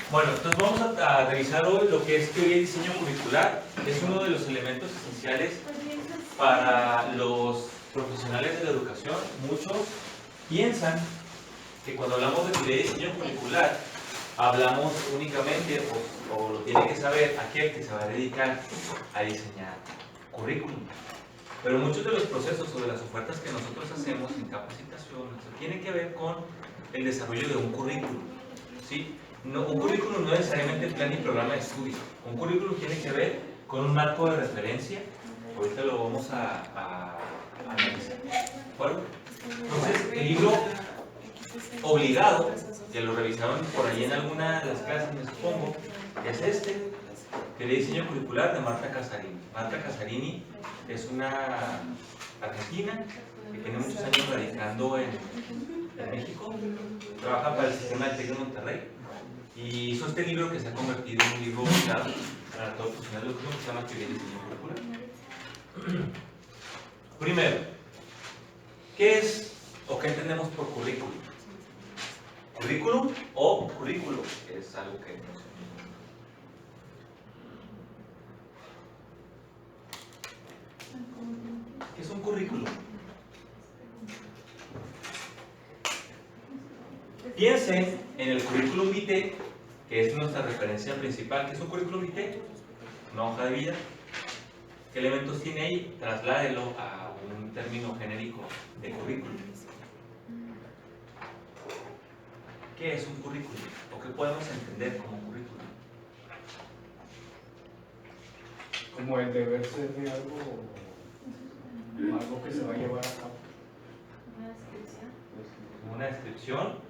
Bueno, entonces vamos a revisar hoy lo que es teoría y diseño curricular. Es uno de los elementos esenciales para los profesionales de la educación. Muchos piensan que cuando hablamos de teoría y diseño curricular, hablamos únicamente, o lo tiene que saber aquel que se va a dedicar a diseñar currículum. Pero muchos de los procesos o de las ofertas que nosotros hacemos en capacitación tienen que ver con el desarrollo de un currículum, ¿sí? No, un currículum no es necesariamente plan y programa de estudio. Un currículum tiene que ver con un marco de referencia. Ahorita lo vamos a analizar. Bueno, entonces el libro obligado, que lo revisaron por ahí en alguna de las clases, me supongo, es este, Teoría y diseño curricular, de Marta Casarini. Marta Casarini es una argentina que tiene muchos años radicando en México, trabaja para el sistema del TEC de Monterrey y hizo este libro que se ha convertido en un libro obligado para todos los profesionales de educación, que se llama Teoría y diseño curricular. Primero, ¿qué es o qué entendemos por currículum? Currículum o currículo, que es algo que no sé. ¿Qué es un currículum? Piensen en el currículum vitae, que es nuestra referencia principal. ¿Qué es un currículum vitae? Una hoja de vida. ¿Qué elementos tiene ahí? Trasládelo a un término genérico de currículum. ¿Qué es un currículum? ¿O qué podemos entender como currículum? Como el deber ser de algo que se va a llevar a cabo. Una descripción. Una descripción.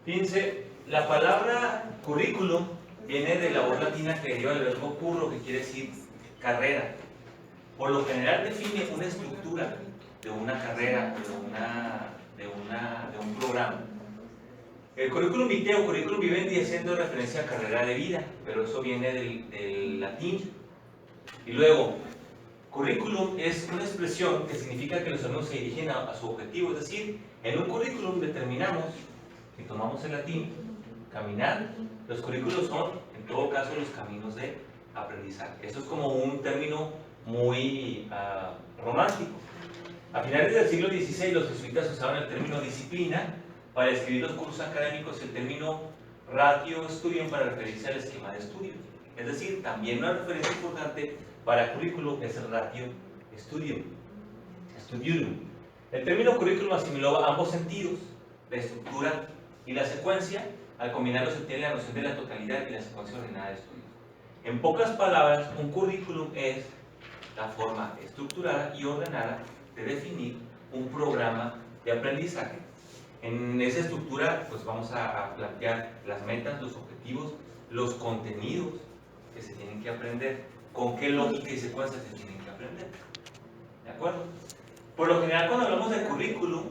Fíjense, la palabra currículum viene de la voz latina que deriva del verbo curro, que quiere decir carrera. Por lo general define una estructura de una carrera, de un programa. El currículum vitae o currículum vivendi haciendo referencia a carrera de vida, pero eso viene del latín. Y luego, currículum es una expresión que significa que los alumnos se dirigen a su objetivo, es decir, en un currículum determinamos, que tomamos el latín, caminar. Los currículos son, en todo caso, los caminos de aprendizaje. Eso es como un término muy romántico. A finales del siglo XVI, los jesuitas usaban el término disciplina para describir los cursos académicos y el término ratio studium para referirse al esquema de estudio. Es decir, también una referencia importante para currículum es el ratio studium. El término currículum asimiló ambos sentidos, la estructura y la secuencia. Al combinarlos se obtiene la noción de la totalidad y la secuencia ordenada de estudios. En pocas palabras, un currículum es la forma estructurada y ordenada de definir un programa de aprendizaje. En esa estructura, pues vamos a plantear las metas, los objetivos, los contenidos que se tienen que aprender, con qué lógica y secuencia se tienen que aprender. ¿De acuerdo? Por lo general, cuando hablamos de currículum,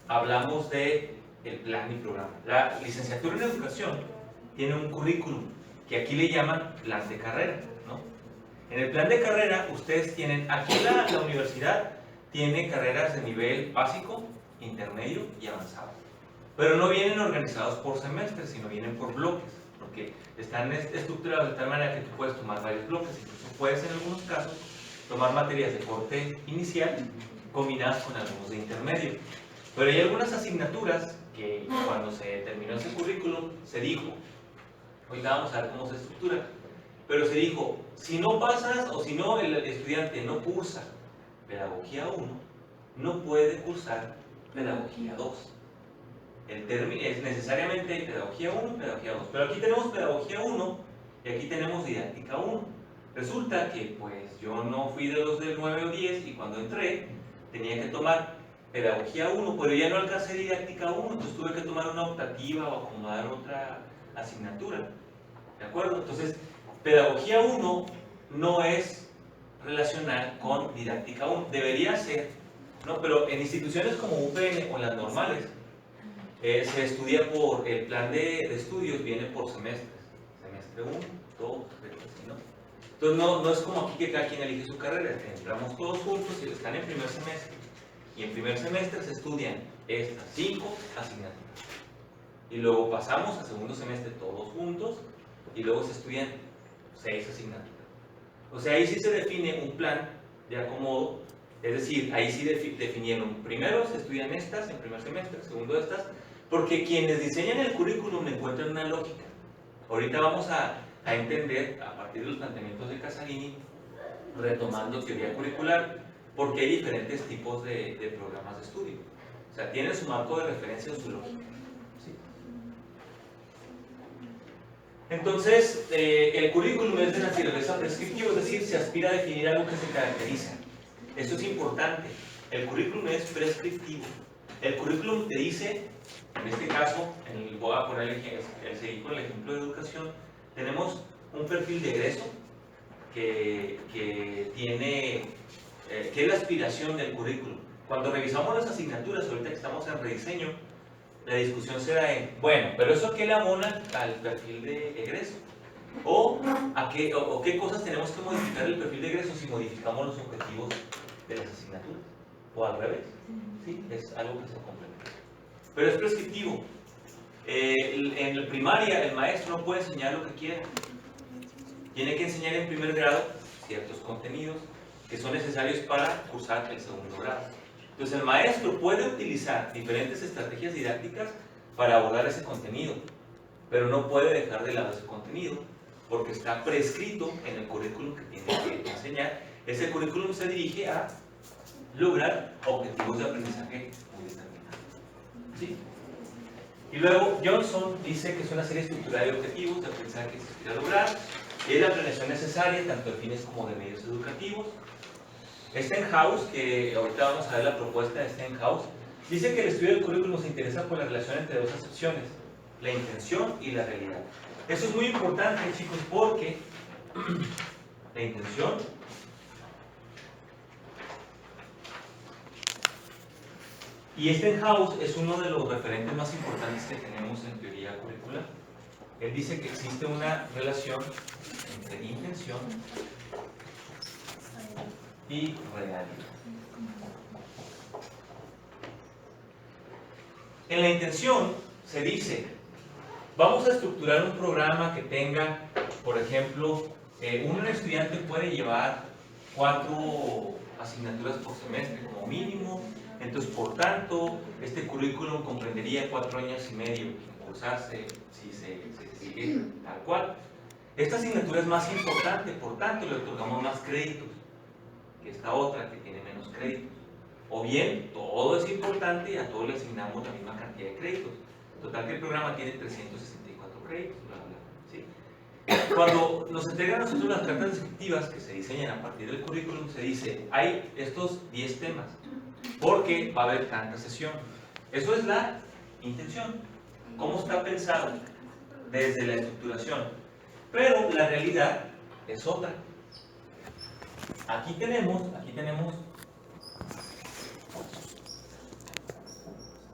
hablamos de el plan y programa. La licenciatura en educación tiene un currículum que aquí le llaman plan de carrera, ¿no? En el plan de carrera, ustedes tienen, aquí la universidad tiene carreras de nivel básico, intermedio y avanzado. Pero no vienen organizados por semestres, sino vienen por bloques, porque están estructurados de tal manera que tú puedes tomar varios bloques, incluso puedes en algunos casos tomar materias de corte inicial combinadas con algunos de intermedio. Pero hay algunas asignaturas que cuando se terminó ese currículum se dijo, ahorita vamos a ver cómo se estructura, pero se dijo, si no pasas o si no el estudiante no cursa pedagogía 1, no puede cursar pedagogía 2. El término es necesariamente pedagogía 1 y pedagogía 2, pero aquí tenemos pedagogía 1 y aquí tenemos didáctica 1. Resulta que pues yo no fui de los del 9 o 10 y cuando entré tenía que tomar pedagogía 1, pero ya no alcancé didáctica 1, entonces tuve que tomar una optativa o acomodar otra asignatura. ¿De acuerdo? Entonces, pedagogía 1 no es relacional con didáctica 1. Debería ser, ¿no? Pero en instituciones como UPN o en las normales, se estudia por el plan de estudios, viene por semestres. Semestre 1, 2, 3, ¿no? Entonces, no es como aquí que cada quien elige su carrera. Entramos todos juntos y están en primer semestre. Y en primer semestre se estudian estas 5 asignaturas. y luego pasamos a segundo semestre todos juntos, y luego se estudian 6 asignaturas. O sea, ahí sí se define un plan de acomodo, es decir, ahí sí definieron, primero se estudian estas en primer semestre, segundo estas, porque quienes diseñan el currículum encuentran una lógica. Ahorita vamos a entender, a partir de los planteamientos de Casarini, retomando teoría curricular, porque hay diferentes tipos de programas de estudio. O sea, tienen su marco de referencia o su lógica. ¿Sí? Entonces, el currículum es de naturaleza prescriptiva, es decir, se aspira a definir algo que se caracteriza. Eso es importante. El currículum es prescriptivo. El currículum te dice, en este caso, voy a poner seguir con el ejemplo de educación, tenemos un perfil de egreso que tiene, que es la aspiración del currículum. Cuando revisamos las asignaturas, ahorita que estamos en rediseño, la discusión será en, bueno, pero eso qué le abona al perfil de egreso, o qué cosas tenemos que modificar el perfil de egreso si modificamos los objetivos de las asignaturas, o al revés. ¿Sí? Es algo que se complementa. Pero es prescriptivo. En la primaria el maestro no puede enseñar lo que quiera. Tiene que enseñar en primer grado ciertos contenidos que son necesarios para cursar el segundo grado. Entonces el maestro puede utilizar diferentes estrategias didácticas para abordar ese contenido, pero no puede dejar de lado ese contenido porque está prescrito en el currículum que tiene que enseñar. Ese currículum se dirige a lograr objetivos de aprendizaje muy determinados. ¿Sí? Y luego Johnson dice que es una serie estructurada de objetivos de aprendizaje que se aspira a lograr, y es la planeación necesaria tanto de fines como de medios educativos. Stenhouse, que ahorita vamos a ver la propuesta de Stenhouse, dice que el estudio del currículum se interesa por la relación entre dos acepciones, la intención y la realidad. Eso es muy importante, chicos, porque la intención y Stenhouse es uno de los referentes más importantes que tenemos en teoría curricular. Él dice que existe una relación entre intención y realidad. En la intención se dice, vamos a estructurar un programa que tenga, por ejemplo, un estudiante puede llevar 4 asignaturas por semestre como mínimo, entonces por tanto, este currículum comprendería 4 años y medio en cursarse si se sigue tal cual. Esta asignatura es más importante, por tanto le otorgamos más créditos que esta otra que tiene menos créditos. O bien, todo es importante y a todos le asignamos la misma cantidad de créditos. Total que el programa tiene 364 créditos, bla, bla, ¿sí? Cuando nos entregan a nosotros las cartas descriptivas que se diseñan a partir del currículum, se dice, hay estos 10 temas, porque va a haber tanta sesión. Eso es la intención. ¿Cómo está pensado? Desde la estructuración. Pero la realidad es otra. Aquí tenemos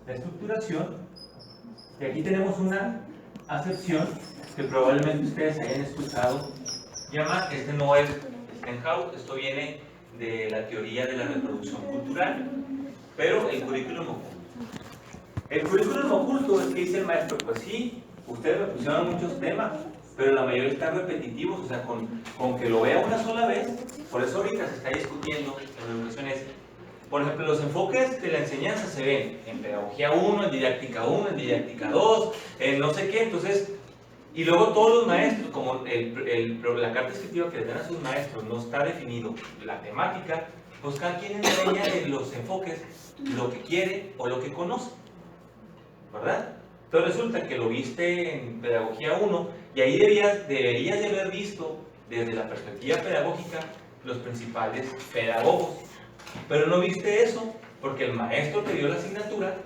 la estructuración y aquí tenemos una acepción que probablemente ustedes hayan escuchado. Este no es Stenhouse, esto viene de la teoría de la reproducción cultural, pero el currículum oculto. El currículum oculto es que dice el maestro, pues sí, ustedes me pusieron muchos temas, pero la mayoría están repetitivos, o sea, con que lo vea una sola vez. Por eso ahorita se está discutiendo en la educación por ejemplo, los enfoques de la enseñanza se ven en pedagogía 1, en didáctica 1, en didáctica 2, en no sé qué, entonces, y luego todos los maestros, como la carta descriptiva que le dan a sus maestros no está definido la temática, pues cada quien enseña en los enfoques lo que quiere o lo que conoce, ¿verdad? Entonces resulta que lo viste en pedagogía 1 y ahí deberías de haber visto desde la perspectiva pedagógica los principales pedagogos, pero no viste eso porque el maestro que dio la asignatura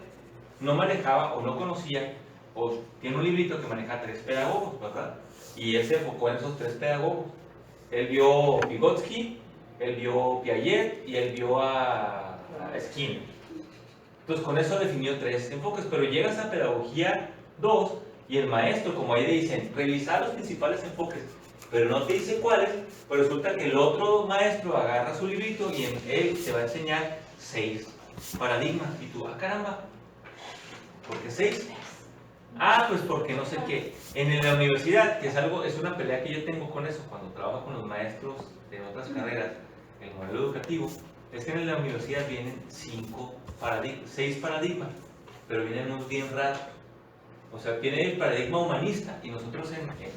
no manejaba o no conocía o tiene un librito que maneja 3 pedagogos, ¿verdad? Y él se enfocó en esos 3 pedagogos. Él vio Vygotsky, él vio Piaget y él vio a Skinner. Entonces con eso definió 3 enfoques, pero llegas a pedagogía 2 y el maestro, como ahí le dicen, revisar los principales enfoques, pero no te dice cuáles, pero resulta que el otro maestro agarra su librito y en él te va a enseñar 6 paradigmas. Y tú, caramba, ¿por qué 6? Ah, pues porque no sé qué. En la universidad, que es una pelea que yo tengo con eso cuando trabajo con los maestros de otras carreras, el modelo educativo, es que en la universidad vienen 6 paradigmas, pero vienen unos bien raros. O sea, viene el paradigma humanista y nosotros,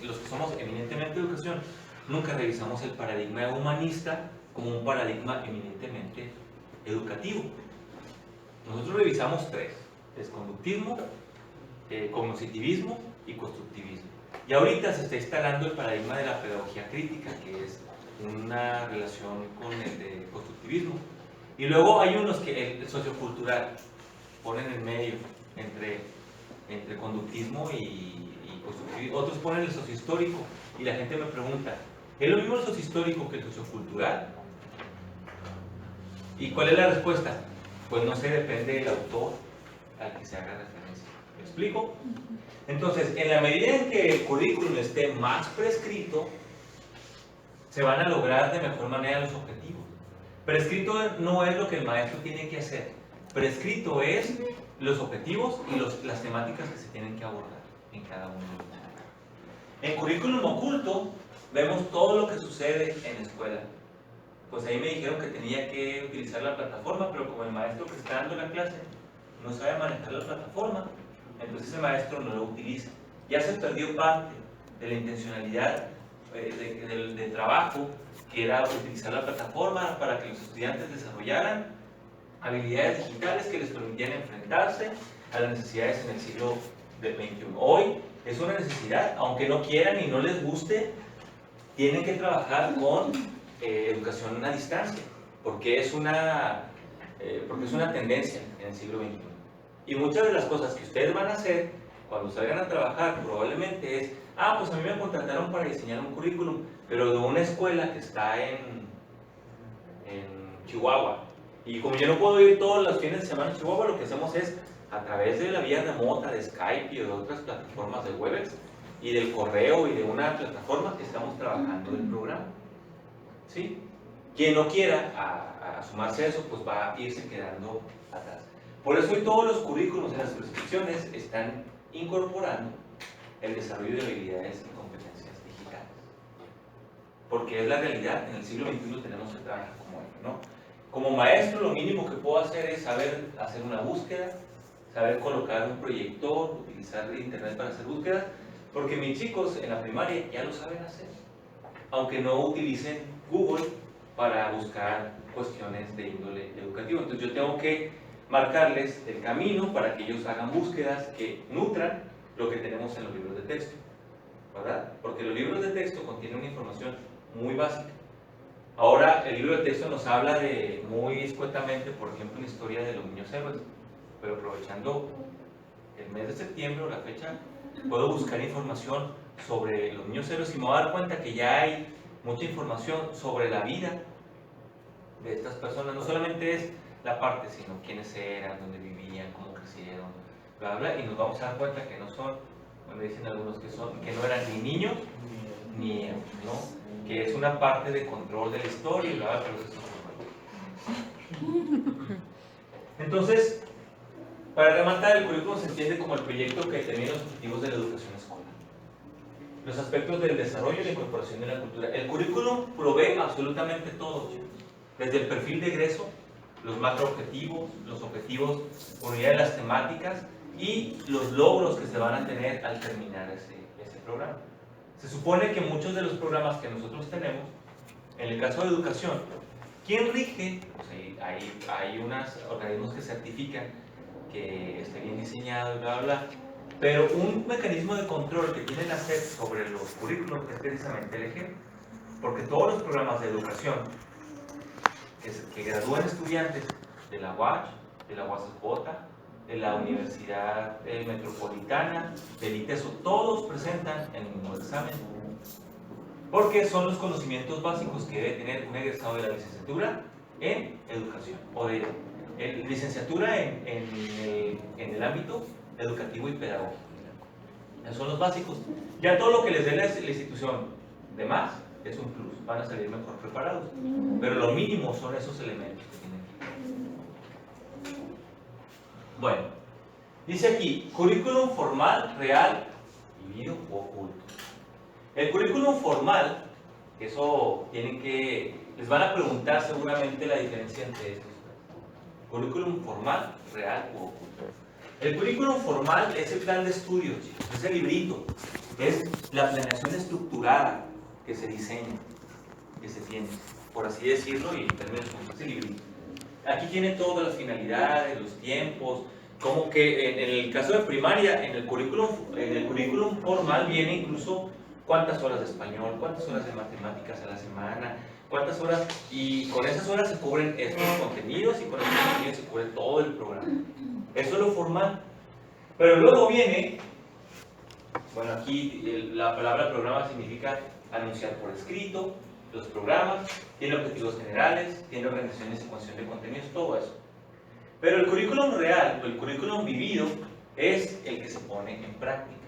los que somos eminentemente educación, nunca revisamos el paradigma humanista como un paradigma eminentemente educativo. Nosotros revisamos 3, desconductismo, cognitivismo y constructivismo. Y ahorita se está instalando el paradigma de la pedagogía crítica, que es una relación con el de constructivismo. Y luego hay unos que el sociocultural ponen en medio entre conductismo y constructivismo. Otros ponen el sociohistórico y la gente me pregunta, ¿es lo mismo el sociohistórico que el sociocultural? ¿Y cuál es la respuesta? Pues no sé, depende del autor al que se haga referencia. ¿Me explico? Entonces, en la medida en que el currículum esté más prescrito, se van a lograr de mejor manera los objetivos. Prescrito no es lo que el maestro tiene que hacer. Prescrito es los objetivos y las temáticas que se tienen que abordar en cada uno de los momentos. En currículum oculto vemos todo lo que sucede en la escuela. Pues ahí me dijeron que tenía que utilizar la plataforma, pero como el maestro que está dando la clase no sabe manejar la plataforma, entonces ese maestro no lo utiliza. Ya se perdió parte de la intencionalidad del trabajo, que era utilizar la plataforma para que los estudiantes desarrollaran habilidades digitales que les permitieran enfrentarse a las necesidades en el siglo XXI. Hoy es una necesidad, aunque no quieran y no les guste, tienen que trabajar con educación a distancia, porque es una tendencia en el siglo XXI. Y muchas de las cosas que ustedes van a hacer cuando salgan a trabajar probablemente es, pues a mí me contrataron para diseñar un currículum, pero de una escuela que está en Chihuahua. Y como yo no puedo ir todos los fines de semana a Chihuahua, lo que hacemos es, a través de la vía remota, de Skype y de otras plataformas de Webex, y del correo y de una plataforma que estamos trabajando el programa. ¿Sí? Quien no quiera a sumarse a eso, pues va a irse quedando atrás. Por eso hoy todos los currículos en las prescripciones están incorporando el desarrollo de habilidades y competencias digitales. Porque es la realidad, en el siglo XXI tenemos que trabajar como ello, ¿no? Como maestro, lo mínimo que puedo hacer es saber hacer una búsqueda, saber colocar un proyector, utilizar internet para hacer búsquedas, porque mis chicos en la primaria ya lo saben hacer, aunque no utilicen Google para buscar cuestiones de índole educativo. Entonces yo tengo que marcarles el camino para que ellos hagan búsquedas que nutran lo que tenemos en los libros de texto, ¿verdad? Porque los libros de texto contienen una información muy básica. Ahora el libro de texto nos habla muy escuetamente, por ejemplo, la historia de los niños héroes, pero aprovechando el mes de septiembre o la fecha, puedo buscar información sobre los niños héroes y me voy a dar cuenta que ya hay mucha información sobre la vida de estas personas. No solamente es la parte, sino quiénes eran, dónde vivían, cómo crecieron, bla, bla, y nos vamos a dar cuenta que no son, bueno, dicen algunos que no eran ni niños ni niñas, ¿no? Que es una parte de control de la historia, bla, bla, pero eso es normal. Entonces, para rematar, el currículum se entiende como el proyecto que determina los objetivos de la educación escolar, los aspectos del desarrollo y la incorporación de la cultura. El currículum provee absolutamente todo, chicos. Desde el perfil de egreso, los macroobjetivos, los objetivos por unidad de las temáticas y los logros que se van a tener al terminar ese programa. Se supone que muchos de los programas que nosotros tenemos, en el caso de educación, ¿quién rige? Pues hay unos organismos que certifican que esté bien diseñado, bla, bla, pero un mecanismo de control que tienen a hacer sobre los currículos es precisamente el ejemplo, porque todos los programas de educación que gradúan estudiantes de la UACH, de la UACJ, de la Universidad Metropolitana, del ITESO, todos presentan el mismo examen, porque son los conocimientos básicos que debe tener un egresado de la licenciatura en educación, o de licenciatura en el ámbito educativo y pedagógico. Esos son los básicos. Ya todo lo que les dé la institución de más es un plus, van a salir mejor preparados, pero lo mínimo son esos elementos que tienen que tener. Bueno, Dice aquí, currículum formal, real, vivido o oculto. El currículum formal, eso tienen que, les van a preguntar seguramente la diferencia entre estos. Currículum formal, real o oculto. El currículum formal es el plan de estudios, chicos, es el librito, es la planeación estructurada que se diseña, que se tiene, por así decirlo, y en términos es el librito. Aquí tiene todas las finalidades, los tiempos, como que en el caso de primaria, en el currículum formal viene incluso cuántas horas de español, cuántas horas de matemáticas a la semana, cuántas horas, y con esas horas se cubren estos contenidos y con esos contenidos se cubre todo el programa. Eso es lo formal. Pero luego viene, bueno, aquí la palabra programa significa anunciar por escrito, los programas, tiene objetivos generales, tiene organización y secuenciación de contenidos, todo eso. Pero el currículum real, o el currículum vivido, es el que se pone en práctica.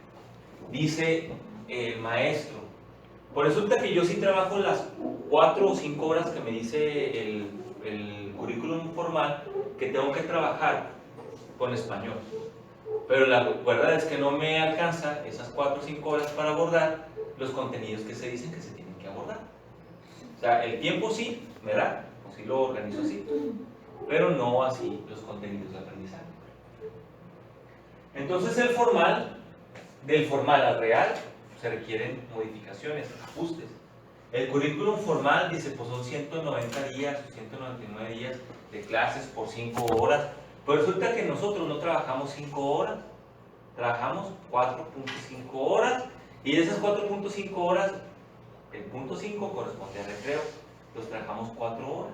Dice el maestro, pues resulta que yo sí trabajo las 4 o 5 horas que me dice el currículum formal, que tengo que trabajar con español. Pero la verdad es que no me alcanza esas 4 o 5 horas para abordar los contenidos que se dicen que se tienen que abordar. O sea, el tiempo sí, me da, o sí lo organizo así, pero no así los contenidos de aprendizaje. Entonces el formal, del formal al real, se requieren modificaciones, ajustes. El currículum formal dice, pues son 190 días o 199 días de clases por 5 horas. Pero resulta que nosotros no trabajamos 5 horas, trabajamos 4.5 horas, y de esas 4.5 horas, el punto 5 corresponde al recreo, los trabajamos 4 horas.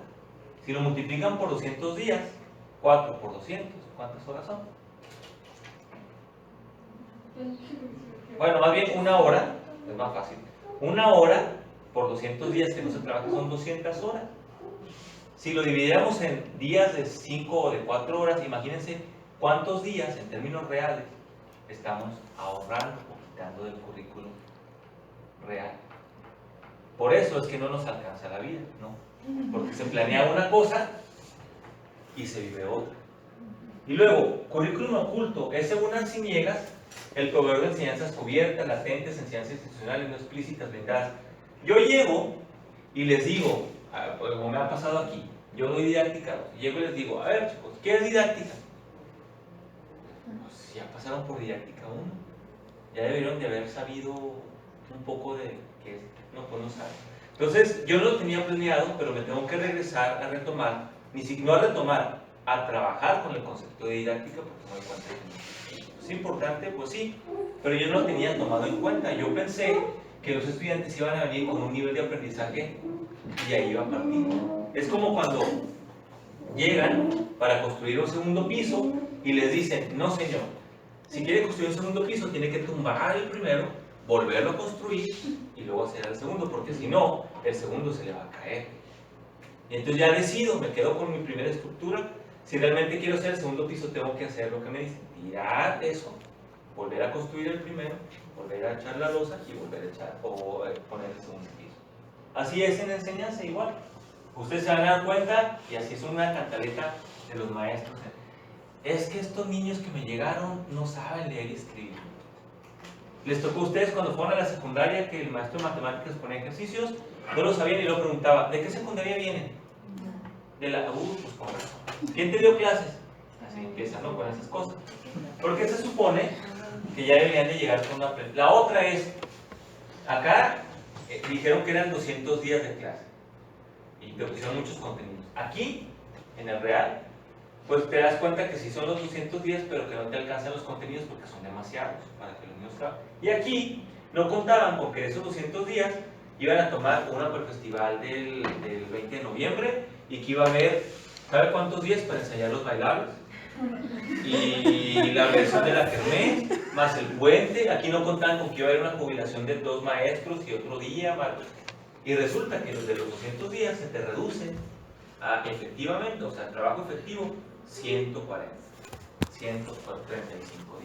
Si lo multiplican por 200 días, 4 por 200, ¿cuántas horas son? Bueno, más bien 1 hora, es más fácil. 1 hora por 200 días que no se trabaja son 200 horas. Si lo dividiéramos en días de 5 o de 4 horas, imagínense cuántos días en términos reales estamos ahorrando o quitando del currículum real. Por eso es que no nos alcanza la vida, ¿no? Porque se planea una cosa y se vive otra. Y luego, currículum oculto es, según Arciniegas, el proveedor de enseñanzas cubiertas, latentes, enseñanzas institucionales no explícitas, blindadas. Yo llego y les digo, como me ha pasado aquí, yo doy didáctica, llego y les digo, a ver chicos, ¿qué es didáctica? Pues ya pasaron por didáctica 1, ya debieron de haber sabido un poco de qué es, no, pues no saben. Entonces, yo no lo tenía planeado, pero me tengo que regresar a retomar, no a retomar, a trabajar con el concepto de didáctica, porque me doy cuenta que es importante, pues sí, pero yo no lo tenía tomado en cuenta. Yo pensé que los estudiantes iban a venir con un nivel de aprendizaje y ahí iba a partir. Es como cuando llegan para construir un segundo piso y les dicen, no señor, si quiere construir un segundo piso tiene que tumbar el primero, volverlo a construir y luego hacer el segundo, porque si no, el segundo se le va a caer. Y entonces ya decido, me quedo con mi primera estructura. Si realmente quiero hacer el segundo piso, tengo que hacer lo que me dicen, tirar eso, volver a construir el primero, volver a echar la losa y volver a echar o poner el segundo piso. Así es en enseñanza igual. Ustedes se van a dar cuenta, y así es una cantaleta de los maestros. Es que estos niños que me llegaron no saben leer y escribir. Les tocó a ustedes cuando fueron a la secundaria que el maestro de matemáticas ponía ejercicios, no lo sabían y lo preguntaba, ¿de qué secundaria vienen? De la pues con razón. ¿Quién te dio clases? Así empiezan, ¿no? Con esas cosas. Porque se supone que ya deberían de llegar con una... La otra es, acá dijeron que eran 200 días de clase y te pusieron muchos contenidos. Aquí, en el real, pues te das cuenta que sí son los 200 días, pero que no te alcanzan los contenidos porque son demasiados para que los niños trabajen. Y aquí no contaban porque de esos 200 días iban a tomar una por el festival del 20 de noviembre y que iba a haber, ¿sabe cuántos días para ensayar los bailables? Y la versión de la kermés, más el puente. Aquí no contaban con que iba a haber una jubilación de 2 maestros y otro día, y resulta que los de los 200 días se te reducen a efectivamente, o sea, trabajo efectivo, 140, 135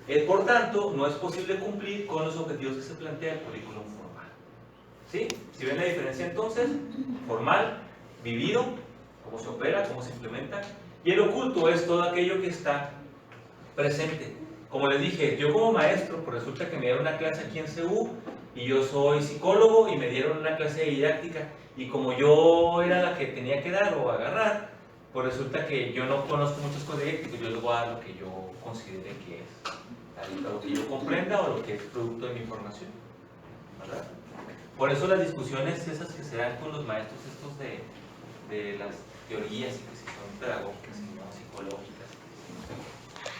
días. Por tanto, no es posible cumplir con los objetivos que se plantea el currículum formal. ¿Sí? ¿Sí ven la diferencia entonces? Formal, vivido, cómo se opera, cómo se implementa. Y el oculto es todo aquello que está presente. Como les dije, yo como maestro, pues resulta que me dieron una clase aquí en CU y yo soy psicólogo y me dieron una clase de didáctica y como yo era la que tenía que dar o agarrar, pues resulta que yo no conozco muchas cosas de didáctica, yo les voy a dar lo que yo considere que es, lo que yo comprenda o lo que es producto de mi formación, ¿verdad? Por eso las discusiones esas que se dan con los maestros estos de las teorías y que si son pedagógicas y no psicológicas,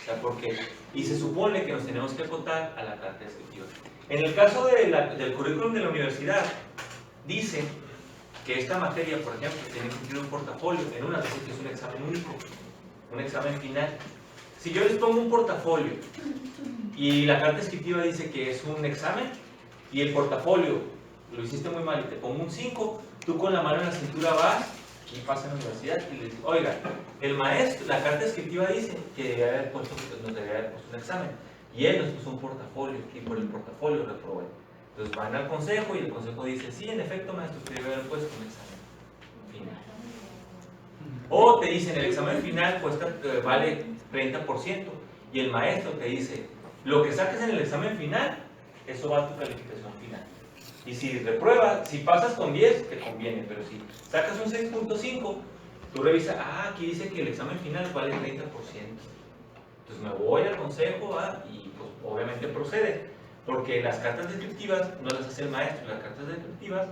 o sea, porque, y se supone que nos tenemos que acotar a la carta descriptiva. En el caso del currículum de la universidad, dice que esta materia, por ejemplo, tiene que incluir un portafolio, en una dice que es un examen único, un examen final. Si yo les pongo un portafolio y la carta descriptiva dice que es un examen y el portafolio lo hiciste muy mal y te pongo un 5, tú con la mano en la cintura vas y pasas a la universidad y le dices, oiga, el maestro, la carta descriptiva dice que debe haber puesto, nos debe haber puesto un examen y él nos puso un portafolio y por el portafolio reprobé. Entonces van al consejo y el consejo dice, sí, en efecto, maestro, usted debe haber puesto un examen final. O te dicen, el examen final cuesta, vale 30% y el maestro te dice, lo que saques en el examen final, eso va a tu calificación final. Y si repruebas, si pasas con 10, te conviene, pero si sacas un 6.5, tú revisas, aquí dice que el examen final vale 30%. Entonces me voy al consejo y pues obviamente procede, porque las cartas descriptivas no las hace el maestro, las cartas descriptivas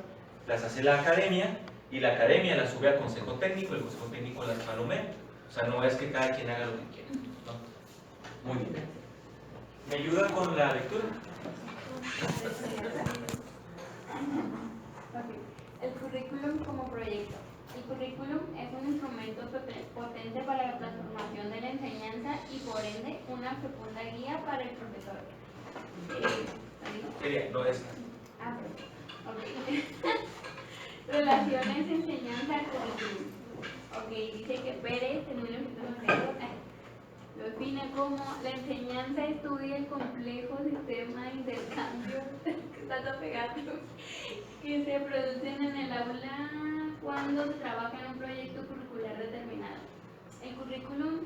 las hace la academia y la academia las sube al consejo técnico, el consejo técnico las palomea. O sea, no es que cada quien haga lo que quiera, ¿no? Muy bien. ¿Me ayuda con la lectura? El currículum como proyecto. El currículum es un instrumento potente para la transformación de la enseñanza y por ende una fecunda guía para el profesor. No es. Relaciones enseñanza-currículum. Ok, dice que Pérez en 1990 lo define como la enseñanza estudia el complejo sistema de intercambio que está tan pegado que se producen en el aula cuando se trabaja en un proyecto curricular determinado. El currículum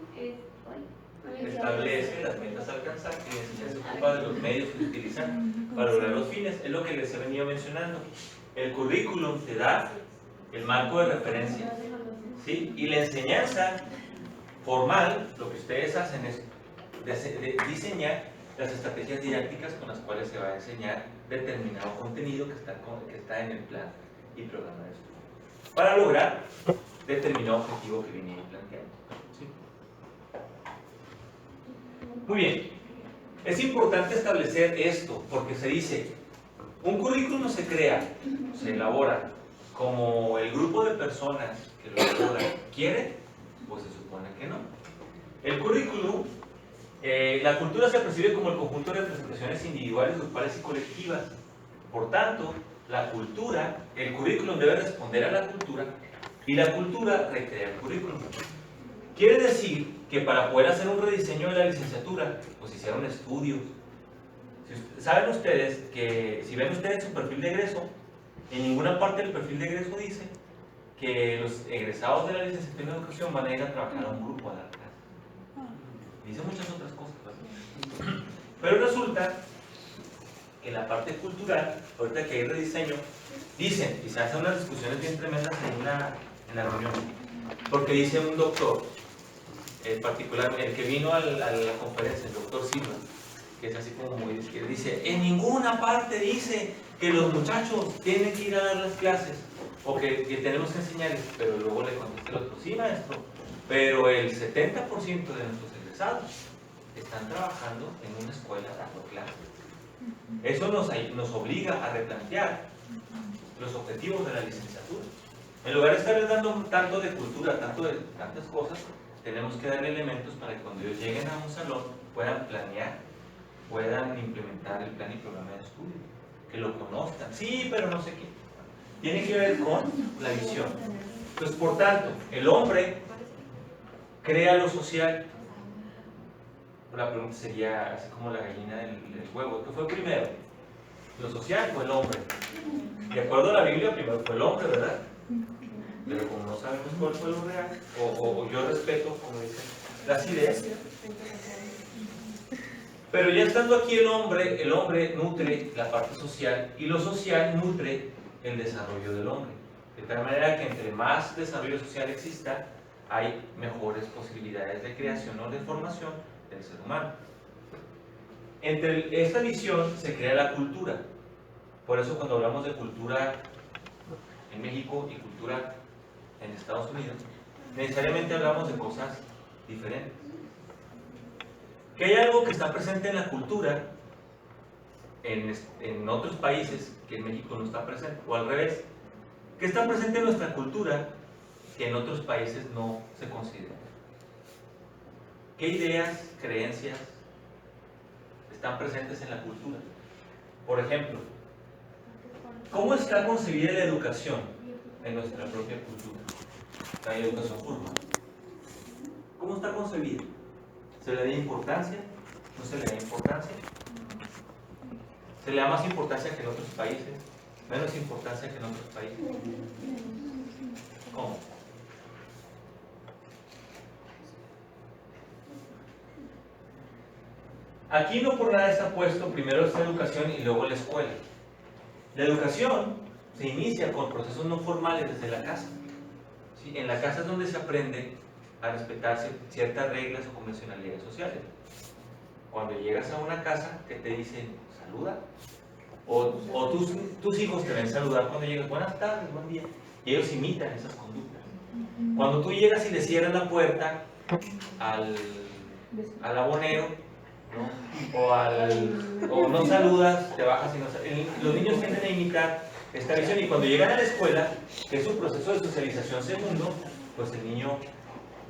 establece las metas a alcanzar y se ocupa de los medios que utilizan para lograr los fines. Es lo que les he venido mencionando. El currículum te da el marco de referencia, ¿sí? Y la enseñanza formal, lo que ustedes hacen es de diseñar las estrategias didácticas con las cuales se va a enseñar determinado contenido que está en el plan y programa de estudio para lograr determinado objetivo que viene planteando, ¿sí? Muy bien, es importante establecer esto porque se dice, un currículum se crea, se elabora como el grupo de personas que lo elaboran quiere, pues se supone que no. El currículum, la cultura se percibe como el conjunto de representaciones individuales, grupales y colectivas. Por tanto, la cultura, el currículum debe responder a la cultura y la cultura recrea el currículum. Quiere decir que para poder hacer un rediseño de la licenciatura, pues hicieron estudios. Saben ustedes que, si ven ustedes su perfil de egreso, en ninguna parte del perfil de egreso dice que los egresados de la licenciatura en educación van a ir a trabajar a un grupo a dar clases. Dice muchas otras cosas, ¿verdad? Pero resulta que la parte cultural, ahorita que hay rediseño, dicen, y se hacen unas discusiones bien tremendas en la reunión, porque dice un doctor, en particular, el que vino a la conferencia, el doctor Silva, que es así como muy izquierda, dice, en ninguna parte dice que los muchachos tienen que ir a dar las clases, o que tenemos que enseñarles, pero luego le contesta el otro, sí maestro, pero el 70% de nuestros egresados están trabajando en una escuela dando clases. Eso nos obliga a replantear los objetivos de la licenciatura. En lugar de estarles dando tanto de cultura, tanto de tantas cosas, tenemos que darle elementos para que cuando ellos lleguen a un salón puedan planear, puedan implementar el plan y programa de estudio, que lo conozcan. Sí, pero no sé qué. Tiene que ver con la visión. Entonces, por tanto, el hombre crea lo social. La pregunta sería así como la gallina del huevo. ¿Qué fue primero? Lo social o el hombre. De acuerdo a la Biblia, primero fue el hombre, ¿verdad? Pero como no sabemos cuál fue lo real, o yo respeto, como dicen, las ideas, Pero ya estando aquí el hombre nutre la parte social y lo social nutre el desarrollo del hombre. De tal manera que entre más desarrollo social exista, hay mejores posibilidades de creación o de formación del ser humano. Entre esta visión se crea la cultura. Por eso cuando hablamos de cultura en México y cultura en Estados Unidos, necesariamente hablamos de cosas diferentes. Que hay algo que está presente en la cultura en otros países que en México no está presente, o al revés, que está presente en nuestra cultura que en otros países no se considera. ¿Qué ideas, creencias están presentes en la cultura? Por ejemplo, ¿cómo está concebida la educación en nuestra propia cultura? La educación formal. ¿Cómo está concebida? ¿Se le da importancia? ¿No se le da importancia? ¿Se le da más importancia que en otros países? ¿Menos importancia que en otros países? ¿Cómo? Aquí no por nada está puesto primero esta educación y luego la escuela. La educación se inicia con procesos no formales desde la casa. ¿Sí? En la casa es donde se aprende a respetarse ciertas reglas o convencionalidades sociales. Cuando llegas a una casa, ¿qué te dicen? Saluda. O tus hijos te ven saludar cuando llegas, buenas tardes, buen día. Y ellos imitan esas conductas. Cuando tú llegas y le cierras la puerta al abonero, ¿no? O no saludas, te bajas y no saludas. Los niños tienden a imitar esta visión y cuando llegan a la escuela, que es un proceso de socialización segundo, pues el niño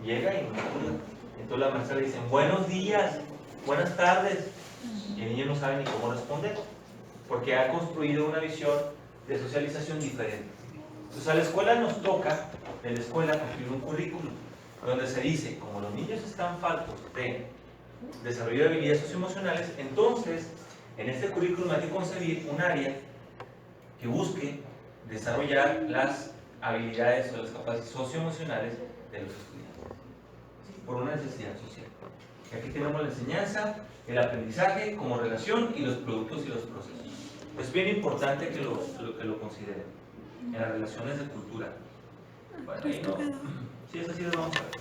llega y no saluda. Entonces la maestra le dicen, buenos días, buenas tardes. Y el niño no sabe ni cómo responder, porque ha construido una visión de socialización diferente. Entonces a la escuela nos toca, de la escuela, construir un currículum, donde se dice, como los niños están faltos de desarrollo de habilidades socioemocionales, entonces en este currículum hay que concebir un área que busque desarrollar las habilidades o las capacidades socioemocionales de los estudiantes, ¿sí? Por una necesidad social. Y aquí tenemos la enseñanza, el aprendizaje como relación y los productos y los procesos. Es bien importante que lo consideren en las relaciones de cultura. Bueno, ahí no. Sí, eso sí lo vamos a ver.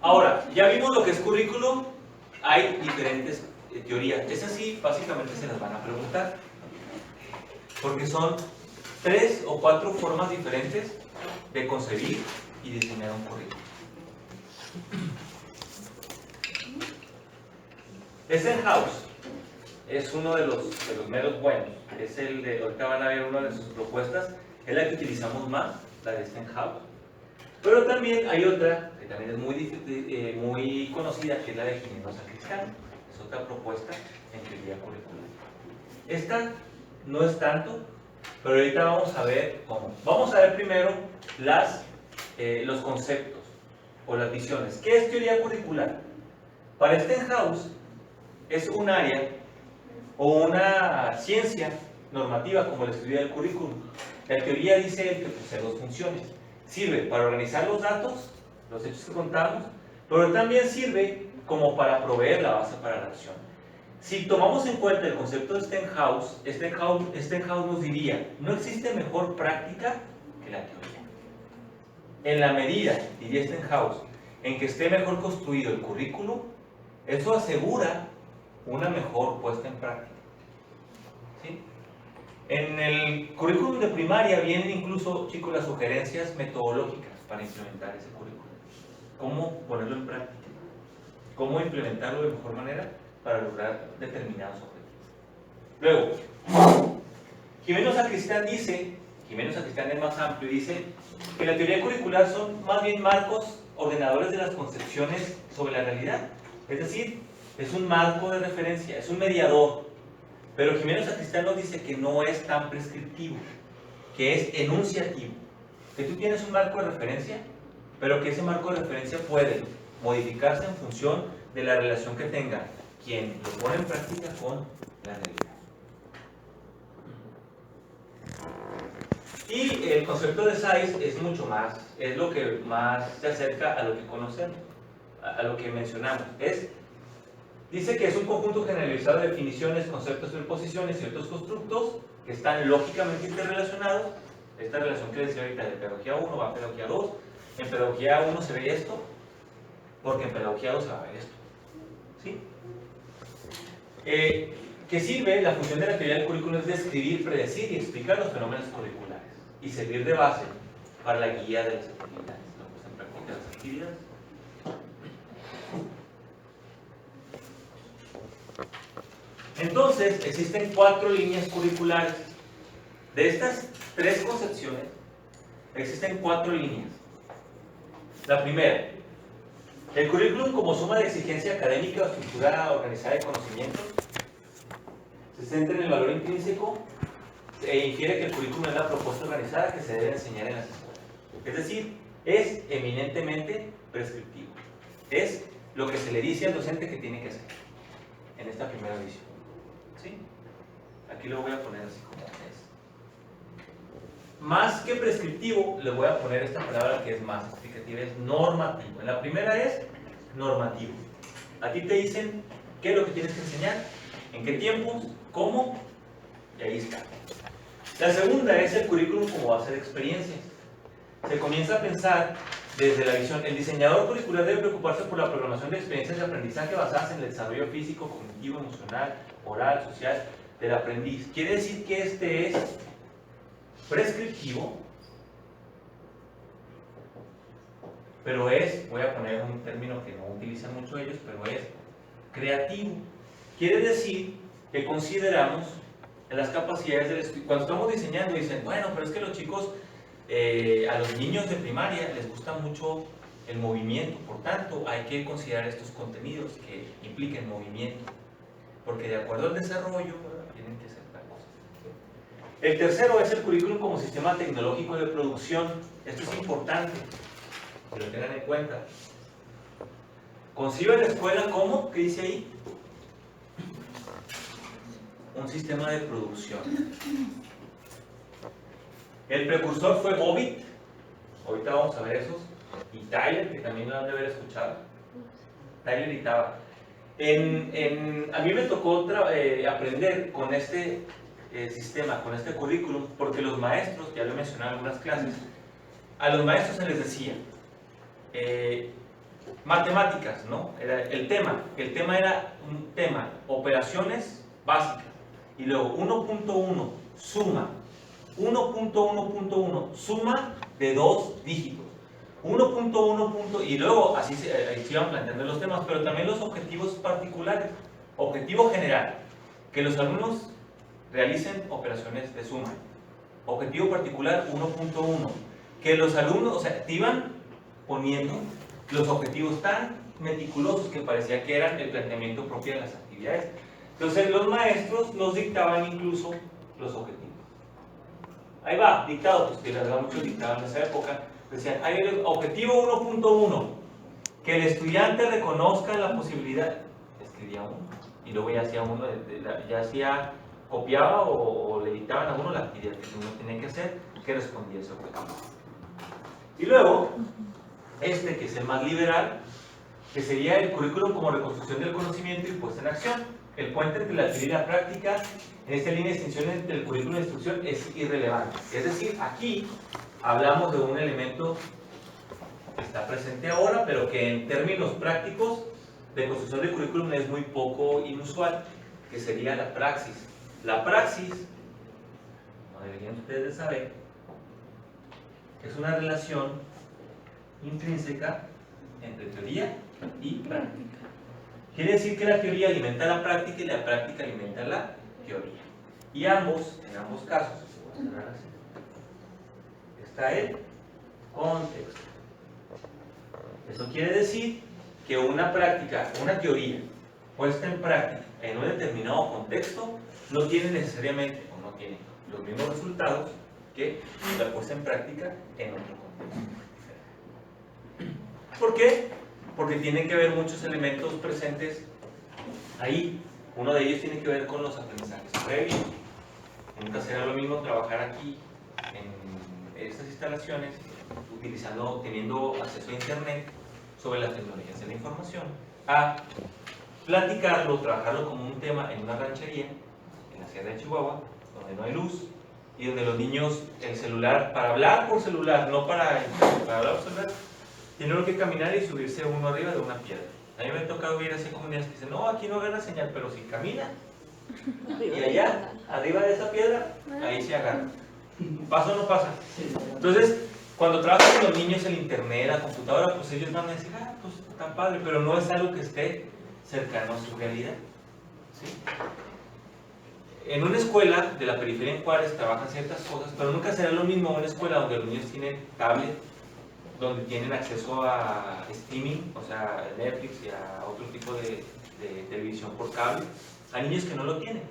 Ahora, ya vimos lo que es currículum, hay diferentes teorías. Esas sí, básicamente se las van a preguntar, porque son 3 o 4 formas diferentes de concebir y diseñar un currículum. Eisenhower es uno de los meros buenos, es el de, ahorita van a ver una de sus propuestas, es la que utilizamos más, la de Eisenhower. Pero también hay otra que también es muy conocida, que es la de Gimeno Sacristán. Es otra propuesta en teoría curricular. Esta no es tanto, pero ahorita vamos a ver cómo. Vamos a ver primero los conceptos o las visiones. ¿Qué es teoría curricular? Para Stenhouse es un área o una ciencia normativa como el estudio del currículum. La teoría dice que posee 2 funciones. Sirve para organizar los datos, los hechos que contamos, pero también sirve como para proveer la base para la acción. Si tomamos en cuenta el concepto de Stenhouse nos diría, no existe mejor práctica que la teoría. En la medida, diría Stenhouse, en que esté mejor construido el currículum, eso asegura una mejor puesta en práctica. ¿Sí? En el currículum de primaria vienen incluso, chicos, las sugerencias metodológicas para implementar ese currículum. ¿Cómo ponerlo en práctica? ¿Cómo implementarlo de mejor manera para lograr determinados objetivos? Luego, Gimeno Sacristán es más amplio, dice que la teoría curricular son más bien marcos ordenadores de las concepciones sobre la realidad. Es decir, es un marco de referencia, es un mediador. Pero Gimeno Sacristán nos dice que no es tan prescriptivo, que es enunciativo. Que tú tienes un marco de referencia, pero que ese marco de referencia puede modificarse en función de la relación que tenga quien lo pone en práctica con la realidad. Y el concepto de size es mucho más, es lo que más se acerca a lo que conocemos, a lo que mencionamos. Es Dice que es un conjunto generalizado de definiciones, conceptos, preposiciones y otros constructos que están lógicamente interrelacionados. Esta relación que decía ahorita de pedagogía 1 va a pedagogía 2. En pedagogía 1 se ve esto, porque en pedagogía 2 se va a ver esto. ¿Sí? Que sirve, la función de la teoría del currículum es describir, predecir y explicar los fenómenos curriculares y servir de base para la guía de las actividades, la puesta en práctica de las actividades. Entonces, existen 4 líneas curriculares. De estas 3 concepciones, existen 4 líneas. La primera, el currículum como suma de exigencia académica o estructura organizada de conocimientos se centra en el valor intrínseco e infiere que el currículum es la propuesta organizada que se debe enseñar en las escuelas. Es decir, es eminentemente prescriptivo. Es lo que se le dice al docente que tiene que hacer en esta primera visión. ¿Sí? Aquí lo voy a poner así como es. Más que prescriptivo, le voy a poner esta palabra que es más explicativa, es normativo. En la primera es normativo. A ti te dicen qué es lo que tienes que enseñar, en qué tiempos, cómo, y ahí está. La segunda es el currículum como base de experiencias. Se comienza a pensar desde la visión, el diseñador curricular debe preocuparse por la programación de experiencias de aprendizaje basadas en el desarrollo físico, cognitivo, emocional, oral, social del aprendiz. Quiere decir que este es prescriptivo, pero es, voy a poner un término que no utilizan mucho ellos, pero es creativo. Quiere decir que consideramos en las capacidades del estudiante. Cuando estamos diseñando dicen, bueno, pero es que los chicos, a los niños de primaria les gusta mucho el movimiento, por tanto hay que considerar estos contenidos que impliquen movimiento, porque de acuerdo al desarrollo tienen que ser tal cosa. El tercero es el currículum como sistema tecnológico de producción. Esto es importante que lo tengan en cuenta. Concibe la escuela como, ¿qué dice ahí? Un sistema de producción. El precursor fue Bobbitt, ahorita vamos a ver esos, y Tyler, que también lo han de haber escuchado. Tyler y Taba. A mí me tocó aprender con este sistema, con este currículum, porque los maestros, ya lo he mencionado en algunas clases, a los maestros se les decía matemáticas, ¿no? Era el tema era un tema, operaciones básicas, y luego 1.1 suma, 1.1.1 suma de 2 dígitos, 1.1. Y luego así se iban planteando los temas, pero también los objetivos particulares. Objetivo general, que los alumnos realicen operaciones de suma. Objetivo particular 1.1, que los alumnos, o sea, te iban poniendo los objetivos tan meticulosos que parecía que eran el planteamiento propio de las actividades. Entonces los maestros nos dictaban incluso los objetivos. Ahí va, dictado, pues que les da mucho dictado en esa época. Decían, hay el objetivo 1.1, que el estudiante reconozca la posibilidad, escribía uno, y luego ya hacía uno, copiaba o le dictaban a uno la actividad que uno tenía que hacer, que respondía a ese objetivo. Y luego, que es el más liberal, que sería el currículum como reconstrucción del conocimiento y puesta en acción. El puente entre la teoría y la práctica, en esta línea de distinción entre el currículum de instrucción, es irrelevante. Es decir, aquí hablamos de un elemento que está presente ahora, pero que en términos prácticos de construcción de currículum es muy poco inusual, que sería la praxis. La praxis, como deberían ustedes de saber, es una relación intrínseca entre teoría y práctica. Quiere decir que la teoría alimenta la práctica y la práctica alimenta la teoría. Y en ambos casos, voy a cerrar así, está el contexto. Eso quiere decir que una práctica, una teoría puesta en práctica en un determinado contexto no tiene necesariamente o no tiene los mismos resultados que la puesta en práctica en otro contexto. ¿Por qué? Porque tienen que haber muchos elementos presentes ahí. Uno de ellos tiene que ver con los aprendizajes previos. Nunca será lo mismo trabajar aquí en estas instalaciones, teniendo acceso a internet sobre las tecnologías de la información, a platicarlo, trabajarlo como un tema en una ranchería, en la Sierra de Chihuahua, donde no hay luz, y donde los niños, el celular, para hablar por celular, no para hablar por celular, tienen que caminar y subirse uno arriba de una piedra. A mí me ha tocado ir así comunidades que dicen, no, aquí no agarra señal, pero si camina, y allá, arriba de esa piedra, ahí se agarra. ¿Pasa o no pasa? Entonces, cuando trabajan con los niños el internet, la computadora, pues ellos van a decir, ah, pues está padre, pero no es algo que esté cercano a su realidad. ¿Sí? En una escuela de la periferia en Juárez trabajan ciertas cosas, pero nunca será lo mismo una escuela donde los niños tienen tablet, donde tienen acceso a streaming, o sea, a Netflix y a otro tipo de televisión por cable, a niños que no lo tienen.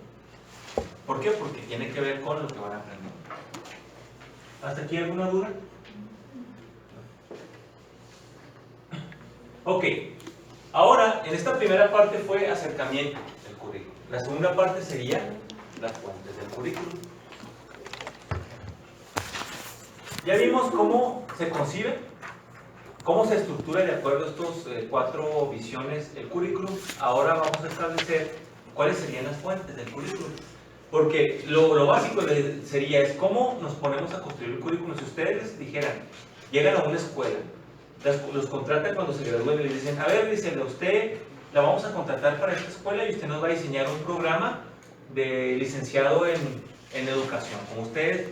¿Por qué? Porque tiene que ver con lo que van a aprender. ¿Hasta aquí alguna duda? Ok, ahora en esta primera parte fue acercamiento del currículum. La segunda parte sería las fuentes del currículum. Ya vimos cómo se concibe, cómo se estructura de acuerdo a estos 4 visiones el currículum. Ahora vamos a establecer cuáles serían las fuentes del currículum. Porque lo básico sería es cómo nos ponemos a construir el currículum. Si ustedes les dijeran, llegan a una escuela, los contratan cuando se gradúen y les dicen, a ver, dicen, usted la vamos a contratar para esta escuela y usted nos va a diseñar un programa de licenciado en educación, como ustedes.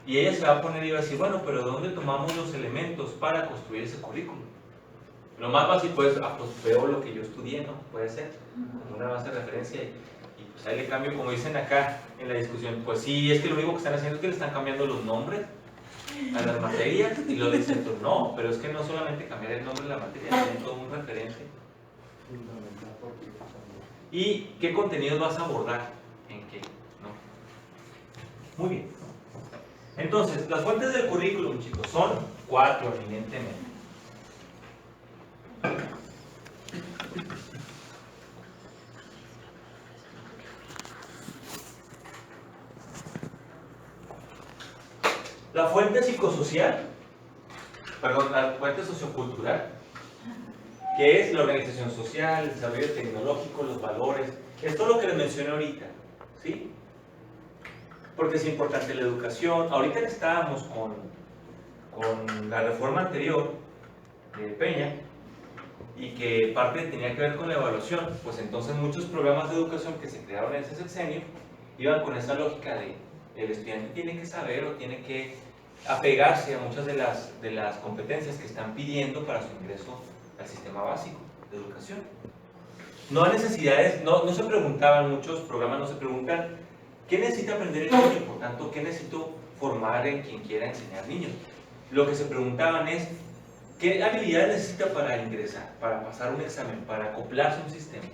Y ella se va a poner y va a decir, bueno, pero ¿de dónde tomamos los elementos para construir ese currículum? Lo más básico es, pues veo lo que yo estudié, ¿no? Puede ser, como una base de referencia. Y pues ahí le cambio, como dicen acá en la discusión, pues sí, es que lo único que están haciendo es que le están cambiando los nombres a las materias, y lo dicen, pues no, pero es que no solamente cambiar el nombre de la materia, tiene todo un referente. ¿Y qué contenidos vas a abordar? ¿En qué? ¿No? Muy bien. Entonces, las fuentes del currículum, chicos, son 4 eminentemente. La fuente psicosocial, perdón, la fuente sociocultural, que es la organización social, el desarrollo tecnológico, los valores, es todo lo que les mencioné ahorita, ¿sí? Porque es importante la educación. Ahorita que estábamos con la reforma anterior de Peña, y que parte tenía que ver con la evaluación, pues entonces muchos programas de educación que se crearon en ese sexenio iban con esa lógica de el estudiante tiene que saber o tiene que apegarse a muchas de las competencias que están pidiendo para su ingreso al sistema básico de educación. No hay necesidades, no se preguntaban, muchos programas no se preguntan ¿qué necesita aprender el niño? Por tanto, ¿qué necesito formar en quien quiera enseñar niños? Lo que se preguntaban es ¿qué habilidades necesita para ingresar, para pasar un examen, para acoplarse a un sistema?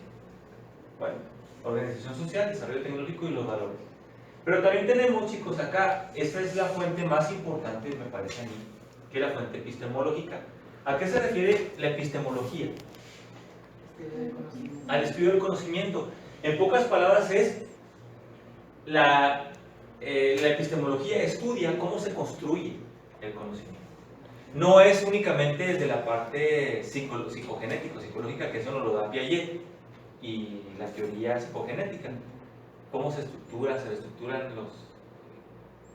Bueno, organización social, desarrollo tecnológico y los valores. Pero también tenemos, chicos, acá, esta es la fuente más importante, me parece a mí, que es la fuente epistemológica. ¿A qué se refiere la epistemología? Al estudio del conocimiento. En pocas palabras es, la epistemología estudia cómo se construye el conocimiento. No es únicamente desde la parte psicológica, que eso nos lo da Piaget y la teoría psicogenética. Cómo se reestructuran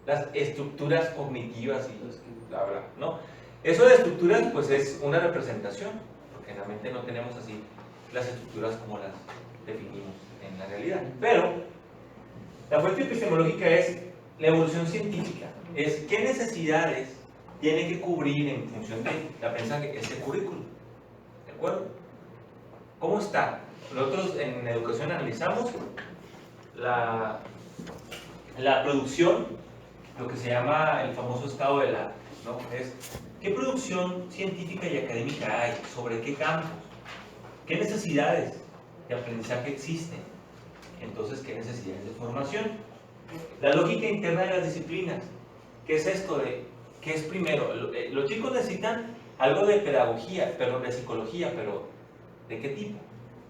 las estructuras cognitivas y bla bla, ¿no? Eso de estructuras pues es una representación, porque en la mente no tenemos así las estructuras como las definimos en la realidad. Pero la fuente epistemológica es la evolución científica, es qué necesidades tiene que cubrir en función de la aprendizaje este currículum, ¿de acuerdo? ¿Cómo está? Nosotros en educación analizamos la producción, lo que se llama el famoso estado del arte, ¿no? Es qué producción científica y académica hay, sobre qué campos, qué necesidades de aprendizaje existen, entonces qué necesidades de formación. La lógica interna de las disciplinas, ¿qué es esto de qué es primero? Los chicos necesitan algo de pedagogía, perdón, de psicología, pero ¿de qué tipo?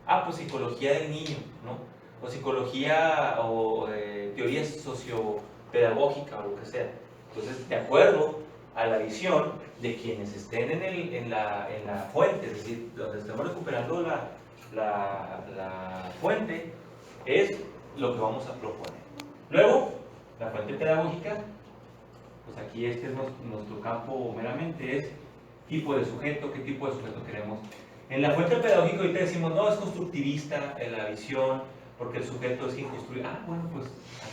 Ah, pues psicología del niño, ¿no? O psicología o teoría sociopedagógica o lo que sea. Entonces, de acuerdo a la visión de quienes estén en la fuente, es decir, donde estamos recuperando la fuente es lo que vamos a proponer. Luego, la fuente pedagógica, pues aquí este es nuestro campo meramente, es tipo de sujeto, qué tipo de sujeto queremos. En la fuente pedagógica ahorita decimos, no, es constructivista en la visión, porque el sujeto es quien construye. Ah, bueno, pues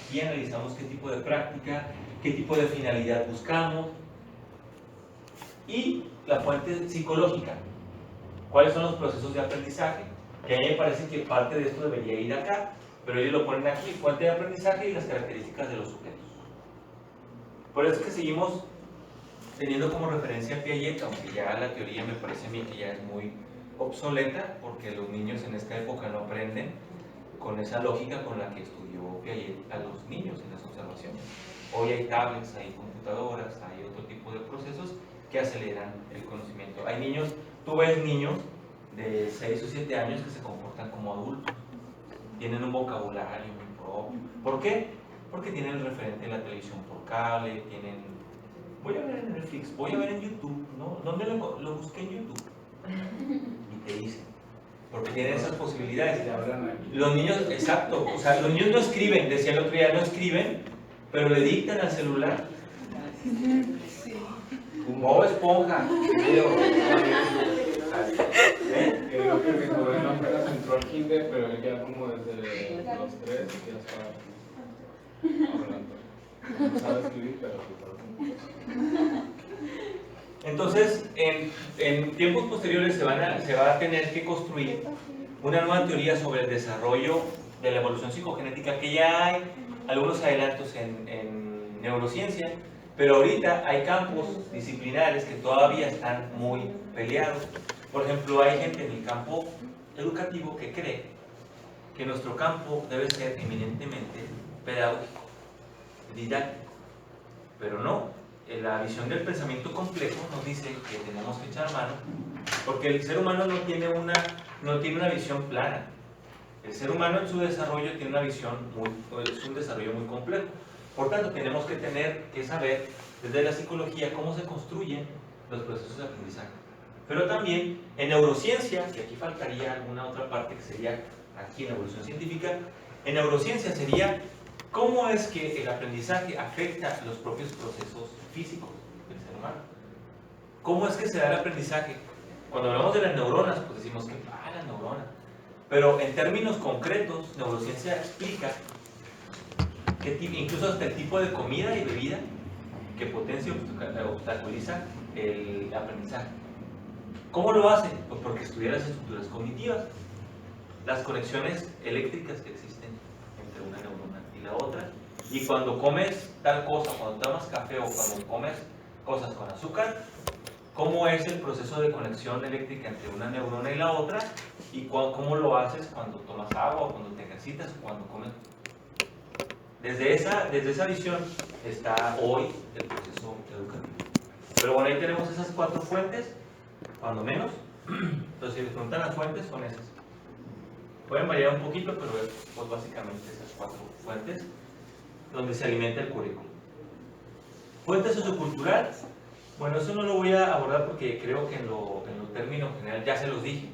aquí analizamos qué tipo de práctica, qué tipo de finalidad buscamos. Y la fuente psicológica, cuáles son los procesos de aprendizaje, que a mí me parece que parte de esto debería ir acá, pero ellos lo ponen aquí, fuente de aprendizaje y las características de los sujetos. Por eso es que seguimos teniendo como referencia a Piaget, aunque ya la teoría me parece a mí que ya es muy obsoleta, porque los niños en esta época no aprenden con esa lógica con la que estudió Piaget a los niños en las observaciones. Hoy hay tablets, hay computadoras, hay otro tipo de procesos que aceleran el conocimiento. Hay niños, tú ves niños de 6 o 7 años que se comportan como adultos, tienen un vocabulario muy propio. ¿Por qué? Porque tienen el referente de la televisión por cable, tienen... Voy a ver en Netflix, voy a ver en YouTube, ¿no? ¿Dónde lo busqué en YouTube? Y te dicen, porque tienen esas posibilidades. Los niños, exacto, o sea, los niños no escriben, decía el otro día, no escriben, pero le dictan al celular. Bob Esponja, video. Creo que mi sobrino apenas entró al kinder, pero él ya como desde los 3 ya está hablando. No sabe escribir, pero Entonces, en tiempos posteriores se va a tener que construir una nueva teoría sobre el desarrollo de la evolución psicogenética, que ya hay algunos adelantos en neurociencia, pero ahorita hay campos disciplinares que todavía están muy peleados. Por ejemplo, hay gente en el campo educativo que cree que nuestro campo debe ser eminentemente pedagógico, didáctico, pero no. La visión del pensamiento complejo nos dice que tenemos que echar mano, porque el ser humano no tiene una visión plana. El ser humano en su desarrollo tiene una visión es un desarrollo muy complejo. Por tanto, tenemos que saber desde la psicología cómo se construyen los procesos de aprendizaje. Pero también en neurociencia, que aquí faltaría alguna otra parte que sería aquí en evolución científica, en neurociencia sería cómo es que el aprendizaje afecta los propios procesos físicos del ser humano. ¿Cómo es que se da el aprendizaje? Cuando hablamos de las neuronas, pues decimos que la neurona. Pero en términos concretos, neurociencia explica incluso hasta el tipo de comida y bebida que potencia o obstaculiza el aprendizaje. ¿Cómo lo hace? Pues porque estudia las estructuras cognitivas, las conexiones eléctricas que existen entre una neurona y la otra. Y cuando comes tal cosa, cuando tomas café o cuando comes cosas con azúcar, ¿cómo es el proceso de conexión eléctrica entre una neurona y la otra? Y cómo lo haces cuando tomas agua, cuando te ejercitas, cuando comes. Desde esa visión está hoy el proceso educativo. Pero bueno, ahí tenemos esas 4 fuentes, cuando menos. Entonces, si les preguntan las fuentes, son esas. Pueden variar un poquito, pero es pues, básicamente esas 4 fuentes donde se alimenta el currículum. Fuente sociocultural, bueno, eso no lo voy a abordar porque creo que en lo término general ya se los dije.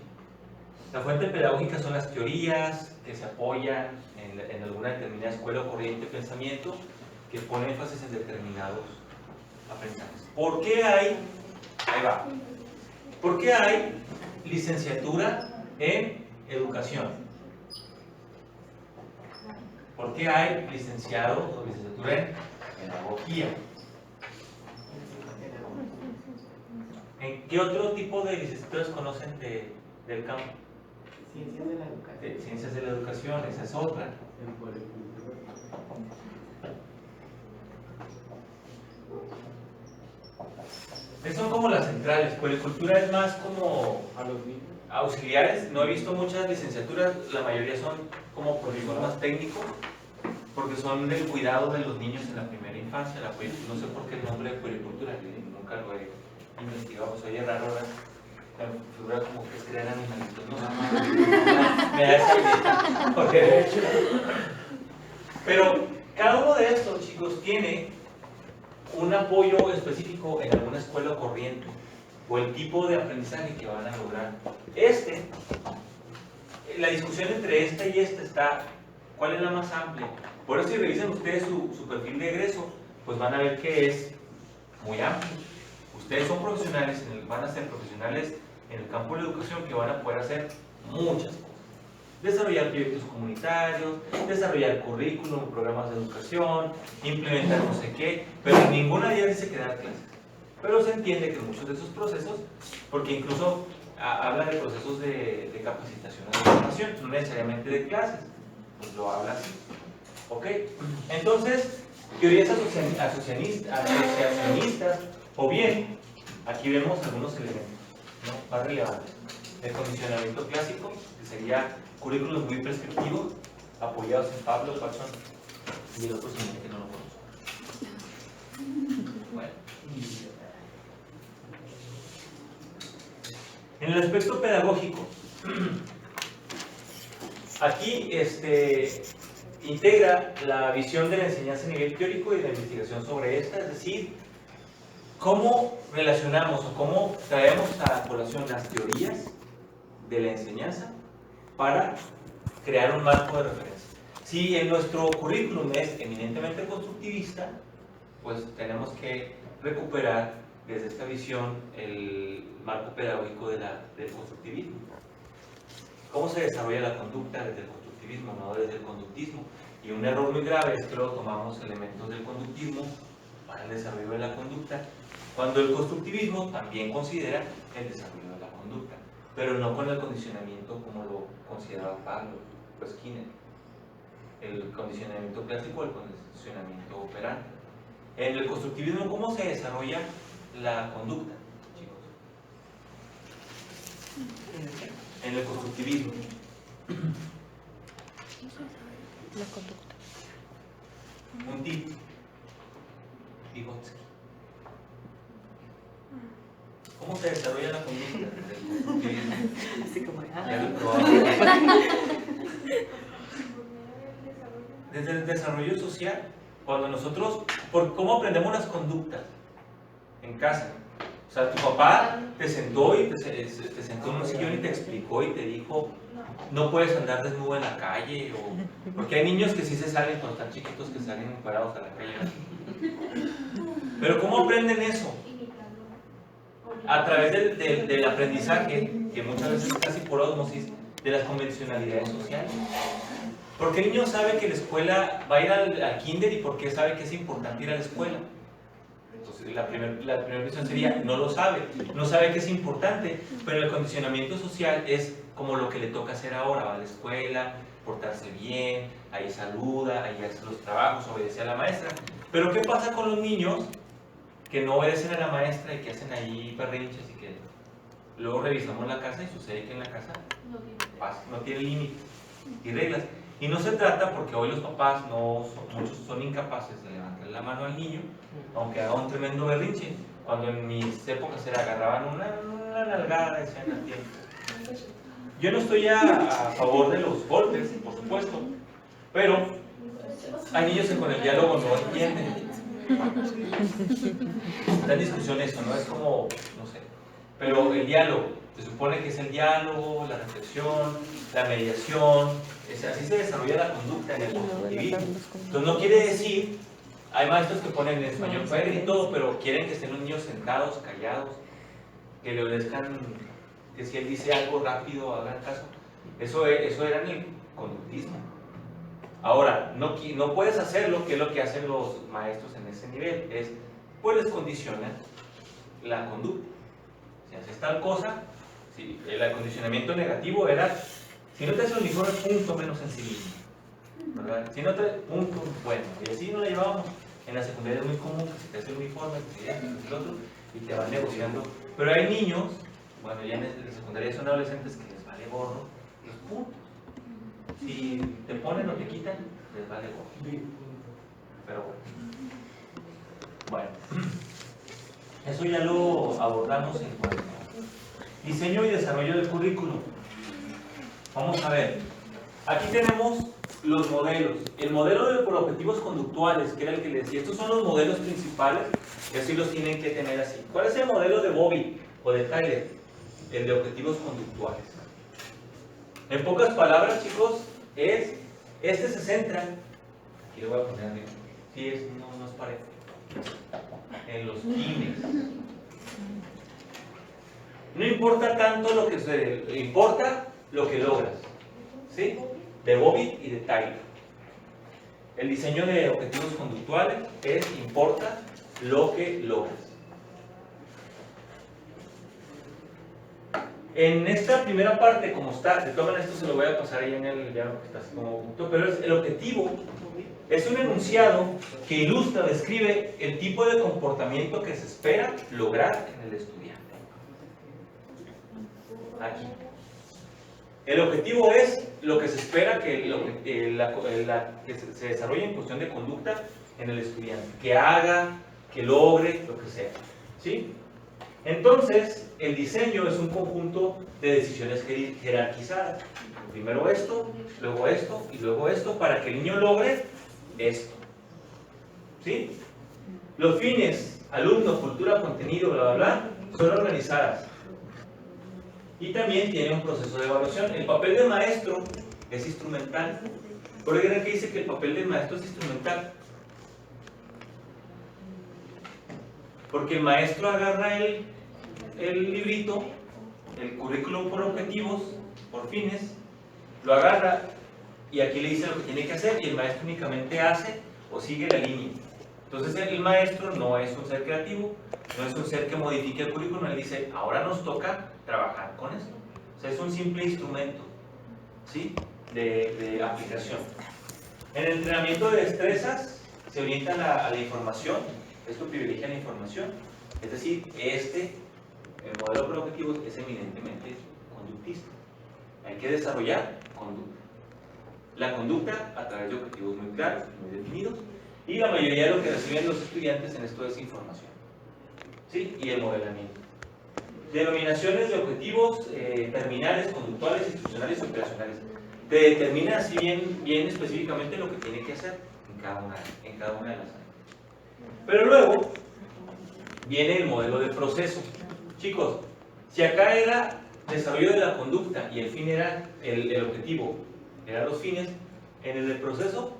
La fuente pedagógica son las teorías que se apoyan en alguna determinada escuela o corriente de pensamiento que pone énfasis en determinados aprendizajes. ¿Por qué hay? Ahí va. ¿Por qué hay licenciatura en educación? ¿Por qué hay licenciado o licenciatura en pedagogía? ¿En qué otro tipo de licenciaturas conocen del campo? Ciencias de la educación. Ciencias de la educación, esa es otra. Esas son como las centrales. Puericultura es más como a los niños. Auxiliares. No he visto muchas licenciaturas, la mayoría son como por más técnicos, porque son del cuidado de los niños en la primera infancia. No sé por qué el nombre de puericultura, nunca lo he investigado, pues oye raro ahora. La figura como que es crear animalitos, ¿no? Me da esa idea. Pero cada uno de estos chicos tiene un apoyo específico en alguna escuela corriente o el tipo de aprendizaje que van a lograr. la discusión entre esta y esta está, ¿cuál es la más amplia? Por eso si revisan ustedes su perfil de egreso, pues van a ver que es muy amplio. Ustedes son profesionales, van a ser profesionales en el campo de la educación que van a poder hacer muchas cosas. Desarrollar proyectos comunitarios, desarrollar currículum, programas de educación, implementar no sé qué, pero en ninguna de ellas dice que dar clases. Pero se entiende que muchos de esos procesos, porque incluso habla de procesos de capacitación o de formación, no necesariamente de clases, pues lo habla así. ¿Ok? Entonces, teorías asociacionistas, o bien, aquí vemos algunos elementos, ¿no?, más relevantes. El condicionamiento clásico, que sería currículos muy prescriptivos, apoyados en Pablo, Watson y el otro señor que no lo conozco. Bueno. En el aspecto pedagógico, aquí integra la visión de la enseñanza a nivel teórico y la investigación sobre esta, es decir, cómo relacionamos o cómo traemos a colación las teorías de la enseñanza para crear un marco de referencia. Si en nuestro currículum es eminentemente constructivista, pues tenemos que recuperar desde esta visión el marco pedagógico del constructivismo. ¿Cómo se desarrolla la conducta desde el constructivismo, no desde el conductismo? Y un error muy grave es que luego tomamos elementos del conductismo para el desarrollo de la conducta, cuando el constructivismo también considera el desarrollo de la conducta, pero no con el condicionamiento como lo consideraba Pablo o Skinner. El condicionamiento clásico o el condicionamiento operante. En el constructivismo, ¿cómo se desarrolla la conducta, chicos? En el constructivismo. La conducta. Un tip. Vygotsky. ¿Cómo se desarrolla la conducta desde el constructivismo? Así como, Ya lo he probado. Desde el desarrollo social, cuando nosotros, ¿cómo aprendemos las conductas? En casa. O sea, tu papá te sentó y te sentó en un sillón y te explicó y te dijo, no puedes andar desnudo en la calle, porque hay niños que sí se salen cuando están chiquitos, que salen parados a la calle. Pero ¿cómo aprenden eso? A través del aprendizaje, que muchas veces es casi por ósmosis, de las convencionalidades sociales. Porque el niño sabe que la escuela va a ir al kinder y por qué sabe que es importante ir a la escuela. Entonces la primera cuestión sería, no lo sabe, no sabe que es importante, pero el condicionamiento social es como lo que le toca hacer ahora, va a la escuela, portarse bien, ahí saluda, ahí hace los trabajos, obedece a la maestra. Pero ¿qué pasa con los niños que no obedecen a la maestra y que hacen ahí berrinches y que luego revisamos la casa y sucede que en la casa no tiene límites y reglas? Y no se trata porque hoy los papás, muchos son incapaces de levantar la mano al niño, aunque haga un tremendo berrinche. Cuando en mis épocas se le agarraban una nalgada, decían a tiempo. Yo no estoy a favor de los golpes, por supuesto, pero hay niños que con el diálogo no entienden. Está en discusión eso, ¿no? Es como, no sé, pero el diálogo, se supone que es el diálogo, la reflexión, la mediación, así se desarrolla la conducta en el constructivismo. Entonces no quiere decir, hay maestros que ponen en español y todo, pero quieren que estén los niños sentados, callados, que le obedezcan, que si él dice algo rápido hagan caso. Eso era en el conductismo. Ahora, no puedes hacerlo, que es lo que hacen los maestros en ese nivel, pues les condicionan la conducta. Si haces tal cosa, si el acondicionamiento negativo era, si no te haces el uniforme, punto menos en civismo, ¿verdad? Si no te punto, bueno, y así no la llevábamos. En la secundaria es muy común que si te hace el uniforme, que si el otro, y te van negociando. Pero hay niños, bueno, ya en la secundaria son adolescentes que les vale gorro los puntos. Si te ponen o te quitan, les vale gorro. Pero bueno, eso ya lo abordamos en cuanto a diseño y desarrollo del currículum. Vamos a ver, aquí tenemos los modelos. El modelo por objetivos conductuales, que era el que les decía, estos son los modelos principales, y así los tienen que tener así. ¿Cuál es el modelo de Bobby o de Tyler? El de objetivos conductuales. En pocas palabras, chicos, este se centra, aquí lo voy a poner arriba, sí, no es parejo, en los fines. No importa tanto lo que importa lo que logras, ¿sí? De Bobbitt y de Tyler. El diseño de objetivos conductuales importa lo que logras. En esta primera parte, como está, de todas maneras esto se lo voy a pasar ahí en el llano porque está así como punto, pero el objetivo es un enunciado que ilustra, describe el tipo de comportamiento que se espera lograr en el estudiante. Aquí. El objetivo es lo que se espera que se desarrolle en cuestión de conducta en el estudiante, que haga, que logre, lo que sea. ¿Sí? Entonces, el diseño es un conjunto de decisiones jerarquizadas. Primero esto y luego esto, para que el niño logre esto. ¿Sí? Los fines, alumno, cultura, contenido, bla, bla, bla, son organizadas. Y también tiene un proceso de evaluación. El papel del maestro es instrumental. ¿Por qué creen que dice que el papel del maestro es instrumental? Porque el maestro agarra el librito, el currículum por objetivos, por fines, lo agarra y aquí le dice lo que tiene que hacer y el maestro únicamente hace o sigue la línea. Entonces el maestro no es un ser creativo, no es un ser que modifique el currículum, él dice, ahora nos toca trabajar con esto. O sea, es un simple instrumento, ¿sí?, de aplicación. En el entrenamiento de destrezas se orienta a la información, esto privilegia la información, es decir, el modelo por objetivos es eminentemente conductista. Hay que desarrollar conducta. La conducta a través de objetivos muy claros, muy definidos, y la mayoría de lo que reciben los estudiantes en esto es información, ¿sí?, y el modelamiento. Denominaciones de objetivos terminales, conductuales, institucionales y operacionales. Te determina así bien específicamente lo que tiene que hacer en cada una de las áreas. Pero luego viene el modelo de proceso. Chicos, si acá era desarrollo de la conducta y el fin era el objetivo, eran los fines, en el del proceso,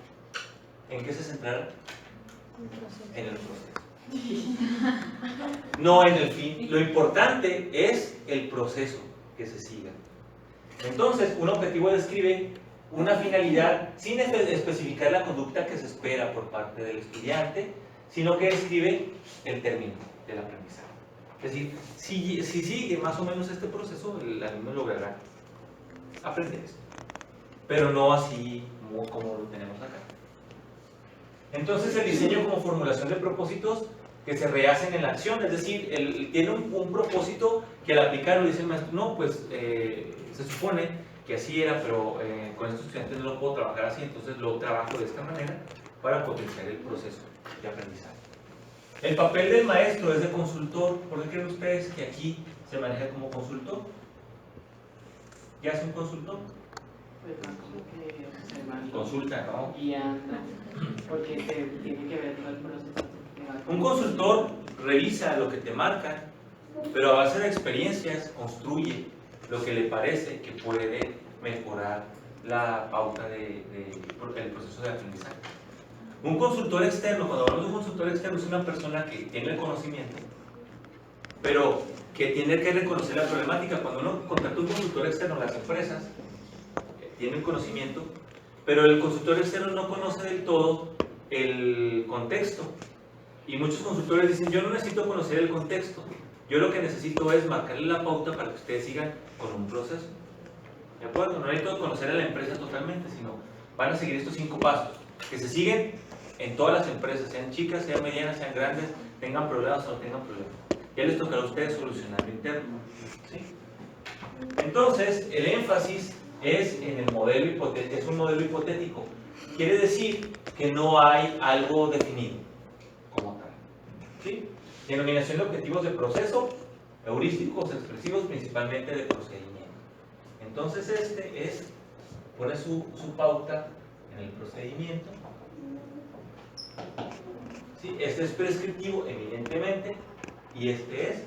¿en qué se centraron? En el proceso. No en el fin. Lo importante es el proceso que se siga. Entonces, un objetivo describe una finalidad sin especificar la conducta que se espera por parte del estudiante, sino que describe el término del aprendizaje. Es decir, si sigue más o menos este proceso, el alumno logrará aprender esto, pero no así como lo tenemos acá. Entonces, el diseño como formulación de propósitos que se rehacen en la acción, es decir, tiene un propósito que al aplicarlo dice el maestro, no, pues se supone que así era, pero con estos estudiantes no lo puedo trabajar así, entonces lo trabajo de esta manera para potenciar el proceso de aprendizaje. El papel del maestro es de consultor. ¿Por qué creen ustedes que aquí se maneja como consultor? ¿Qué hace un consultor? Pues más como que observando, Consulta, ¿no? guiando, porque tiene que ver todo el proceso. Un consultor revisa lo que te marcan, pero a base de experiencias construye lo que le parece que puede mejorar la pauta del proceso de aprendizaje. Un consultor externo, cuando hablamos de un consultor externo, es una persona que tiene el conocimiento, pero que tiene que reconocer la problemática. Cuando uno contrata un consultor externo, las empresas tienen el conocimiento, pero el consultor externo no conoce del todo el contexto. Y muchos consultores dicen, yo no necesito conocer el contexto, yo lo que necesito es marcarle la pauta para que ustedes sigan con un proceso. ¿De acuerdo? No necesito conocer a la empresa totalmente, sino van a seguir estos 5 pasos, que se siguen en todas las empresas, sean chicas, sean medianas, sean grandes, tengan problemas o no tengan problemas. Ya les tocará a ustedes solucionar lo interno. ¿Sí? Entonces, el énfasis es en el modelo hipotético, es un modelo hipotético. Quiere decir que no hay algo definido como tal. ¿Sí? Denominación de objetivos de proceso, heurísticos expresivos, principalmente de procedimiento. Entonces, pone su pauta en el procedimiento. ¿Sí? Este es prescriptivo, evidentemente, y este es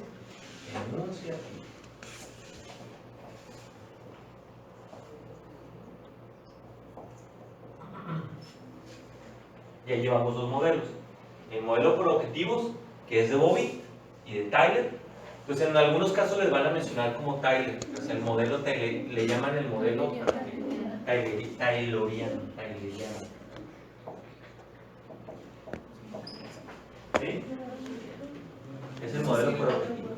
enunciativo. Ya llevamos dos modelos. El modelo por objetivos, que es de Bobby y de Tyler. Pues en algunos casos les van a mencionar como Tyler. Pues el modelo le llaman el modelo Tayloriano. ¿Sí? Es el modelo por objetivo.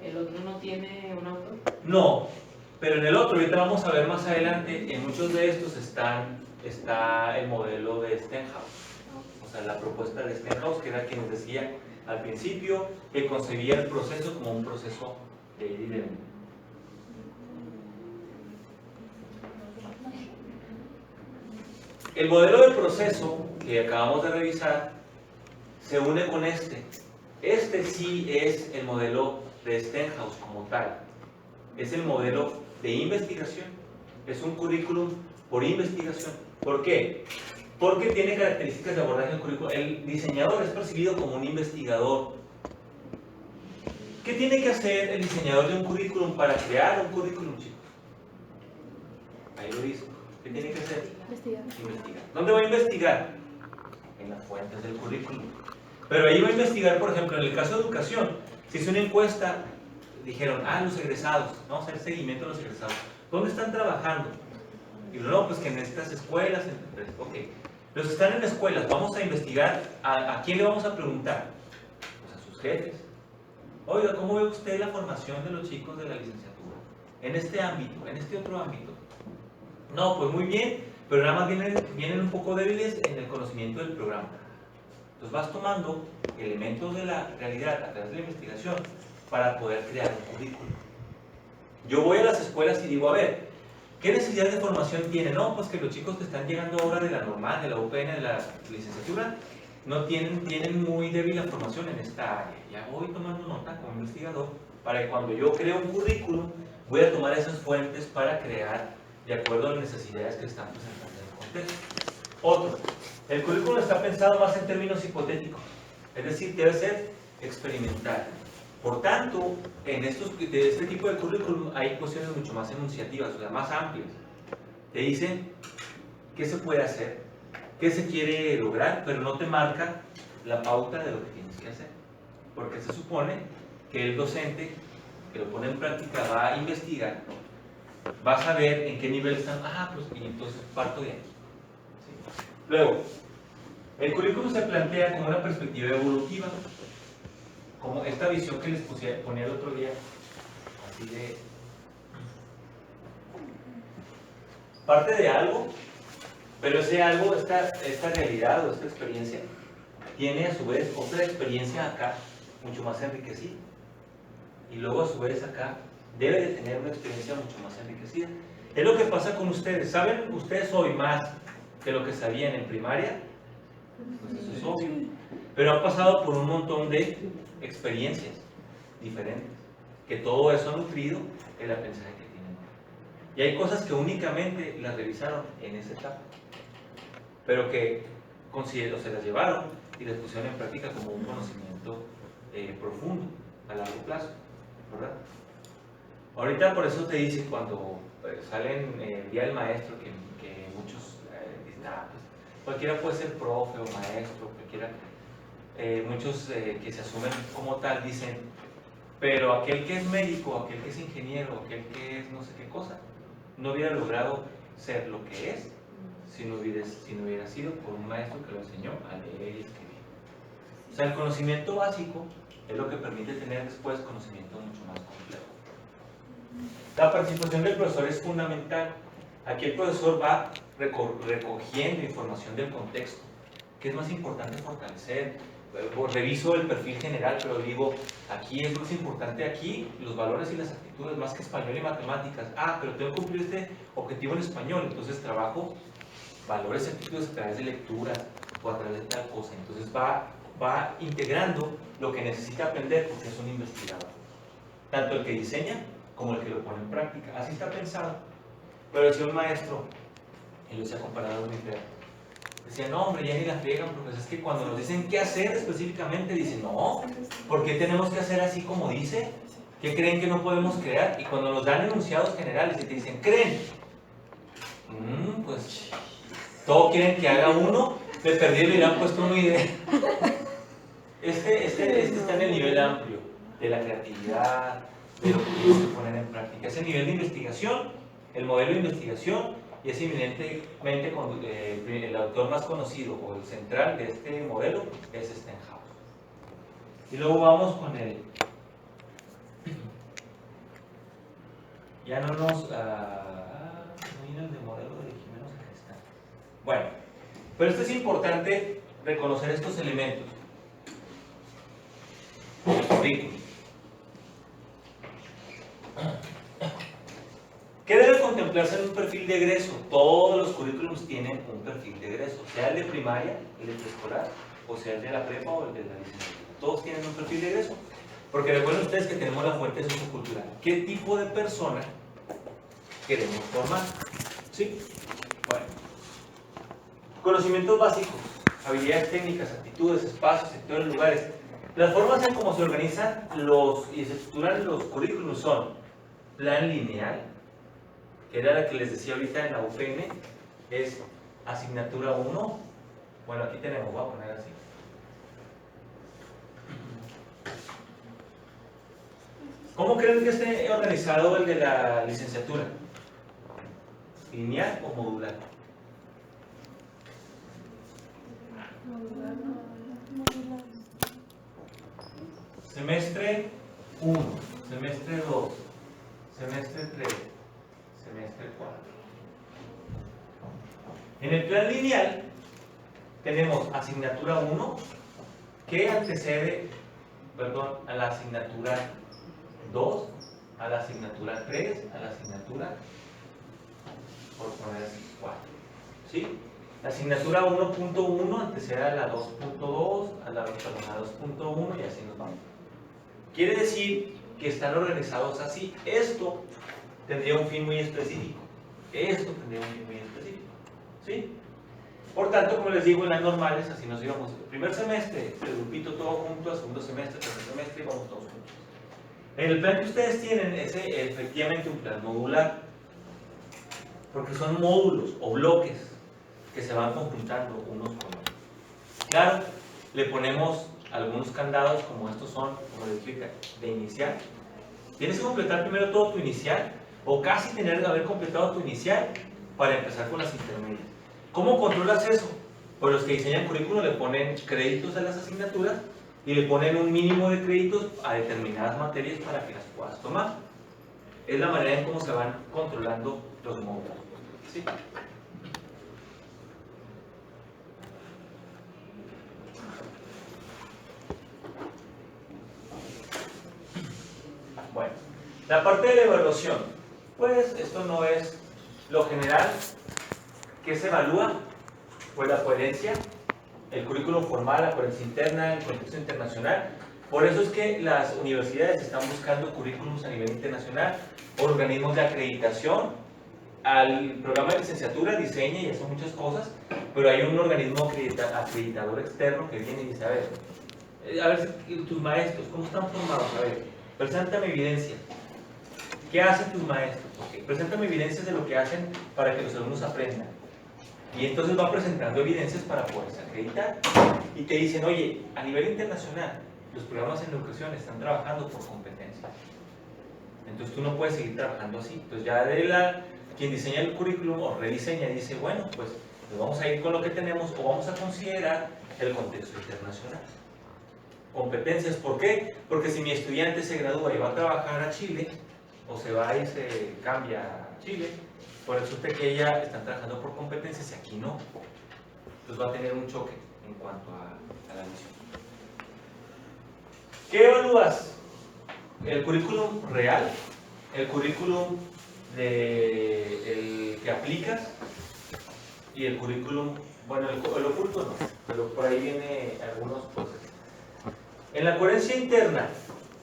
¿El otro no tiene un autor? No, pero en el otro, ahorita vamos a ver más adelante, en muchos de estos está el modelo de Stenhouse. O sea, la propuesta de Stenhouse, que era quien nos decía al principio que concebía el proceso como un proceso de ida y de venida. El modelo de proceso que acabamos de revisar se une con este. Este sí es el modelo de Stenhouse como tal. Es el modelo de investigación. Es un currículum por investigación. ¿Por qué? Porque tiene características de abordaje del currículum. El diseñador es percibido como un investigador. ¿Qué tiene que hacer el diseñador de un currículum para crear un currículum, chicos? Ahí lo dice. ¿Qué tiene que hacer? Investigar. Investigar. ¿Dónde va a investigar? En las fuentes del currículum. Pero ahí va a investigar, por ejemplo, en el caso de educación, si hizo una encuesta, dijeron, los egresados, vamos a hacer seguimiento a los egresados. ¿Dónde están trabajando? Y no, pues que en estas escuelas, ok. Los están en escuelas, vamos a investigar, ¿a quién le vamos a preguntar? Pues a sus jefes. Oiga, ¿cómo ve usted la formación de los chicos de la licenciatura? En este ámbito, en este otro ámbito. No, pues muy bien, pero nada más vienen un poco débiles en el conocimiento del programa. Entonces vas tomando elementos de la realidad a través de la investigación para poder crear un currículum. Yo voy a las escuelas y digo, a ver, ¿qué necesidad de formación tienen? No, pues que los chicos que están llegando ahora de la normal, de la UPN, de la licenciatura, no tienen muy débil la formación en esta área. Ya voy tomando nota como investigador para que cuando yo creo un currículum, voy a tomar esas fuentes para crear de acuerdo a las necesidades que están presentando en el contexto. Otro, el currículum está pensado más en términos hipotéticos, es decir, debe ser experimental. Por tanto, de este tipo de currículum hay cuestiones mucho más enunciativas, o sea, más amplias. Te dicen qué se puede hacer, qué se quiere lograr, pero no te marca la pauta de lo que tienes que hacer. Porque se supone que el docente que lo pone en práctica va a investigar, va a saber en qué nivel están, pues y entonces parto de ahí. ¿Sí? Luego, el currículum se plantea como una perspectiva evolutiva, como esta visión que les ponía el otro día, así de parte de algo, pero ese algo, esta realidad o esta experiencia, tiene a su vez otra experiencia acá, mucho más enriquecida. Y luego a su vez acá, debe de tener una experiencia mucho más enriquecida. Es lo que pasa con ustedes. ¿Saben ustedes hoy más que lo que sabían en primaria? Pues eso es obvio. Pero han pasado por un montón de experiencias diferentes, que todo eso ha nutrido el aprendizaje que tienen. Y hay cosas que únicamente las revisaron en esa etapa, pero que se las llevaron y las pusieron en práctica como un conocimiento profundo a largo plazo, ¿verdad? Ahorita por eso te dice cuando salen el día del maestro que muchos dicen, pues cualquiera puede ser profe o maestro, cualquiera. Muchos que se asumen como tal dicen, pero aquel que es médico, aquel que es ingeniero, aquel que es no sé qué cosa, no hubiera logrado ser lo que es si no hubiera sido por un maestro que lo enseñó a leer y escribir. O sea, el conocimiento básico es lo que permite tener después conocimiento mucho más complejo. La participación del profesor es fundamental. Aquí el profesor va recogiendo información del contexto. ¿Qué es más importante fortalecer? Reviso el perfil general, pero digo, aquí es más importante los valores y las actitudes, más que español y matemáticas. Pero tengo que cumplir este objetivo en español, entonces trabajo valores y actitudes a través de lectura o a través de tal cosa. Entonces va integrando lo que necesita aprender porque es un investigador. Tanto el que diseña como el que lo pone en práctica. Así está pensado. Pero decía un maestro, y lo decía comparado muy feo, decía, no hombre, ya ni la friegan, profesor, es que cuando nos dicen qué hacer específicamente, dicen, no, ¿por qué tenemos que hacer así como dice? ¿Qué creen que no podemos crear? Y cuando nos dan enunciados generales y te dicen, ¿creen? Pues todo quieren que haga uno De perdido le hubieran puesto una idea. Este está en el nivel amplio de la creatividad, de lo que tienes que poner en práctica. Es el nivel de investigación, el modelo de investigación, y es evidentemente el autor más conocido o el central de este modelo es Stenhouse. Y luego vamos con el... Ya no nos... el de modelo de Jiménez Gestán. Bueno, pero esto es importante reconocer estos elementos. El currículum. ¿Qué debe contemplarse en un perfil de egreso? Todos los currículums tienen un perfil de egreso, sea el de primaria, el de preescolar, o sea el de la prepa o el de la licenciatura. Todos tienen un perfil de egreso. Porque recuerden ustedes que tenemos la fuente sociocultural. ¿Qué tipo de persona queremos formar? ¿Sí? Bueno. Conocimientos básicos, habilidades técnicas, actitudes, espacios, sectores, lugares. Las formas en cómo se organizan y se estructuran los currículums son plan lineal, que era la que les decía ahorita en la UPN, es asignatura 1. Bueno, aquí tenemos, voy a poner así. ¿Cómo creen que esté organizado el de la licenciatura? ¿Lineal o modular? Semestre 1, semestre 2, semestre 3, semestre 4. En el plan lineal tenemos asignatura 1 que antecede, a la asignatura 2, a la asignatura 3, a la asignatura, por poner así, 4. ¿Sí? La asignatura 1.1 antecede a la 2.2, a la 2.1 y así nos vamos. Quiere decir que están organizados así. Esto tendría un fin muy específico. Esto tendría un fin muy específico. ¿Sí? Por tanto, como les digo, en las normales, así nos íbamos. El primer semestre, el grupito todo junto, al segundo semestre, tercer semestre, y vamos todos juntos. En el plan que ustedes tienen es efectivamente un plan modular, porque son módulos o bloques que se van conjuntando unos con otros. Claro, le ponemos algunos candados como estos son, como les explica, de inicial. Tienes que completar primero todo tu inicial, o casi tener que haber completado tu inicial para empezar con las intermedias. ¿Cómo controlas eso? Pues los que diseñan currículum le ponen créditos a las asignaturas y le ponen un mínimo de créditos a determinadas materias para que las puedas tomar. Es la manera en cómo se van controlando los módulos. ¿Sí? Bueno, la parte de la evaluación, pues esto no es lo general. ¿Qué se evalúa? Pues la coherencia, el currículum formal, la coherencia interna, el contexto internacional. Por eso es que las universidades están buscando currículums a nivel internacional, organismos de acreditación. Al programa de licenciatura diseña y hace muchas cosas, pero hay un organismo acreditador externo que viene y dice, a ver tus maestros, ¿cómo están formados? A ver, preséntame evidencia. ¿Qué hacen tus maestros? Okay. Preséntame evidencias de lo que hacen para que los alumnos aprendan. Y entonces va presentando evidencias para poderse acreditar. Y te dicen, oye, a nivel internacional, los programas en educación están trabajando por competencias. Entonces tú no puedes seguir trabajando así. Entonces ya quien diseña el currículum o rediseña dice, bueno, pues nos vamos a ir con lo que tenemos o vamos a considerar el contexto internacional. Competencias, ¿por qué? Porque si mi estudiante se gradúa y va a trabajar a Chile, o se va y se cambia a Chile, por resulta que ella está trabajando por competencias y aquí no. Entonces va a tener un choque en cuanto a la misión. ¿Qué evalúas? El currículum real, el currículum el que aplicas y el currículum, bueno, el oculto no, pero por ahí viene algunos procesos. En la coherencia interna,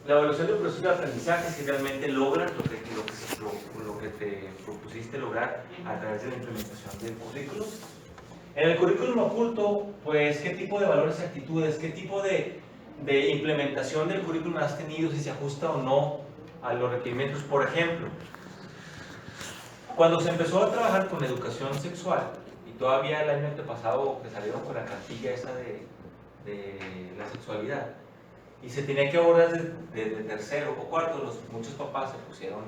la evaluación del proceso de aprendizaje, si realmente logras lo que te propusiste lograr a través de la implementación del currículum. En el currículum oculto, pues, ¿qué tipo de valores y actitudes, qué tipo de implementación del currículum has tenido, si se ajusta o no a los requerimientos? Por ejemplo, cuando se empezó a trabajar con educación sexual y todavía el año antepasado que salieron con la cartilla esa de la sexualidad, y se tenía que abordar desde tercero o cuarto, muchos papás se pusieron,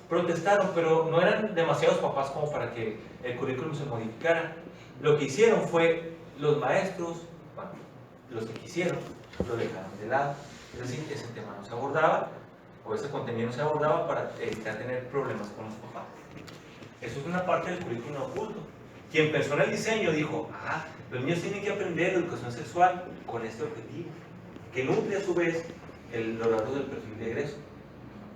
protestaron, pero no eran demasiados papás como para que el currículum se modificara. Lo que hicieron fue, los maestros, bueno, los que quisieron, lo dejaron de lado, es decir, ese tema no se abordaba, o ese contenido no se abordaba para evitar tener problemas con los papás. Eso es una parte del currículum oculto. Quien pensó en el diseño dijo, los niños tienen que aprender educación sexual con este objetivo, que nutre a su vez los rasgos del perfil de egreso.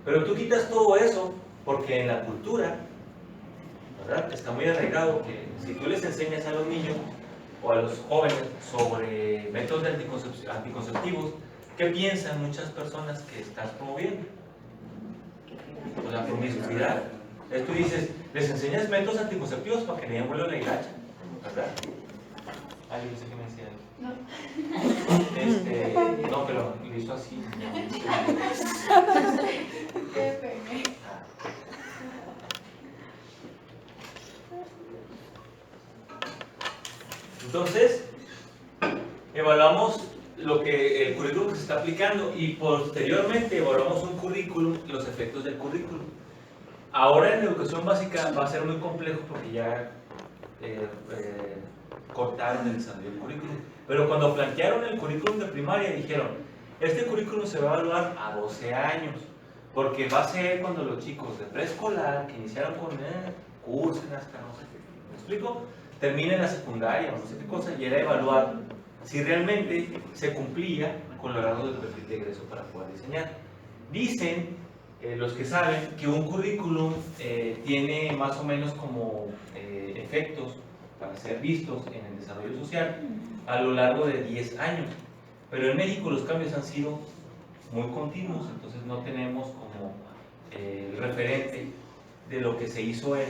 Pero tú quitas todo eso porque en la cultura, ¿verdad?, está muy arraigado que si tú les enseñas a los niños o a los jóvenes sobre métodos anticonceptivos, ¿qué piensan muchas personas que estás promoviendo? Pues la promiscuidad. Entonces tú dices, les enseñas métodos anticonceptivos para que le den vuelo a la hilacha, ¿verdad? ¿Alguien dice que me decía algo? No, pero lo hizo así. Entonces, evaluamos lo que el currículum que se está aplicando y posteriormente evaluamos un currículum, los efectos del currículum. Ahora en educación básica va a ser muy complejo porque ya cortaron el desarrollo del currículum. Pero cuando plantearon el currículum de primaria dijeron, este currículum se va a evaluar a 12 años, porque va a ser cuando los chicos de preescolar que iniciaron con cursen hasta no sé qué, ¿me explico? Terminen la secundaria o no sé qué cosa, y era evaluar si realmente se cumplía con los rasgos del perfil de egreso para poder diseñar. Dicen los que saben que un currículum tiene más o menos como efectos para ser vistos en el desarrollo social a lo largo de 10 años. Pero en México los cambios han sido muy continuos, entonces no tenemos como el referente de lo que se hizo en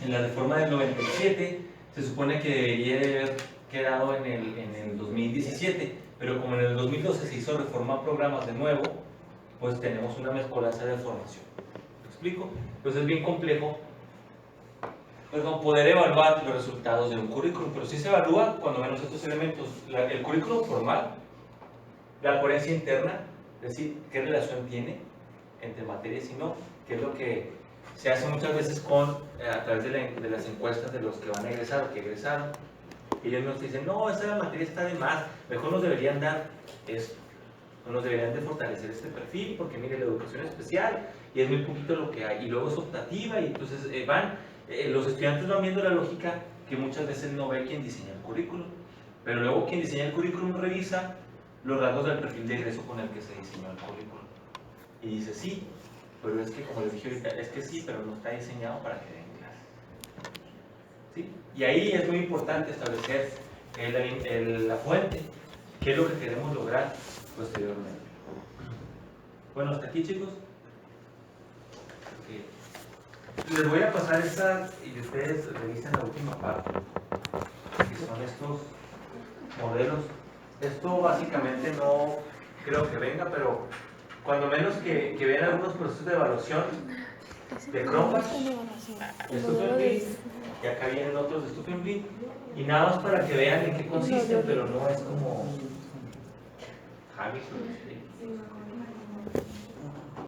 la reforma del 97. Se supone que debería de haber quedado en el 2017, pero como en el 2012 se hizo reforma a programas de nuevo, pues tenemos una mezcolanza de formación. ¿Me explico? Entonces es bien complejo poder evaluar los resultados de un currículum, pero sí se evalúa cuando menos estos elementos: el currículum formal, la coherencia interna, es decir, qué relación tiene entre materias y no, que es lo que se hace muchas veces a través de las encuestas de los que van a egresar o que egresaron. Ellos nos dicen, no, esta materia está de más, mejor nos deberían dar esto, o nos deberían de fortalecer este perfil, porque mire, la educación especial, y es muy poquito lo que hay, y luego es optativa, y entonces los estudiantes van viendo la lógica que muchas veces no ve quien diseña el currículum, pero luego quien diseña el currículum revisa los rasgos del perfil de egreso con el que se diseñó el currículum, y dice, sí, pero es que, como les dije ahorita, es que sí, pero no está diseñado para que den clases. ¿Sí? Y ahí es muy importante establecer la fuente, qué es lo que queremos lograr posteriormente. Bueno, hasta aquí, chicos. Les voy a pasar esta y ustedes revisen la última parte, que son estos modelos. Esto básicamente no creo que venga, pero cuando menos que vean algunos procesos de evaluación de Cronbach, de Stufenblit, y acá vienen otros de Stufenblit, y nada más para que vean en qué consisten, pero no es como Hamilton.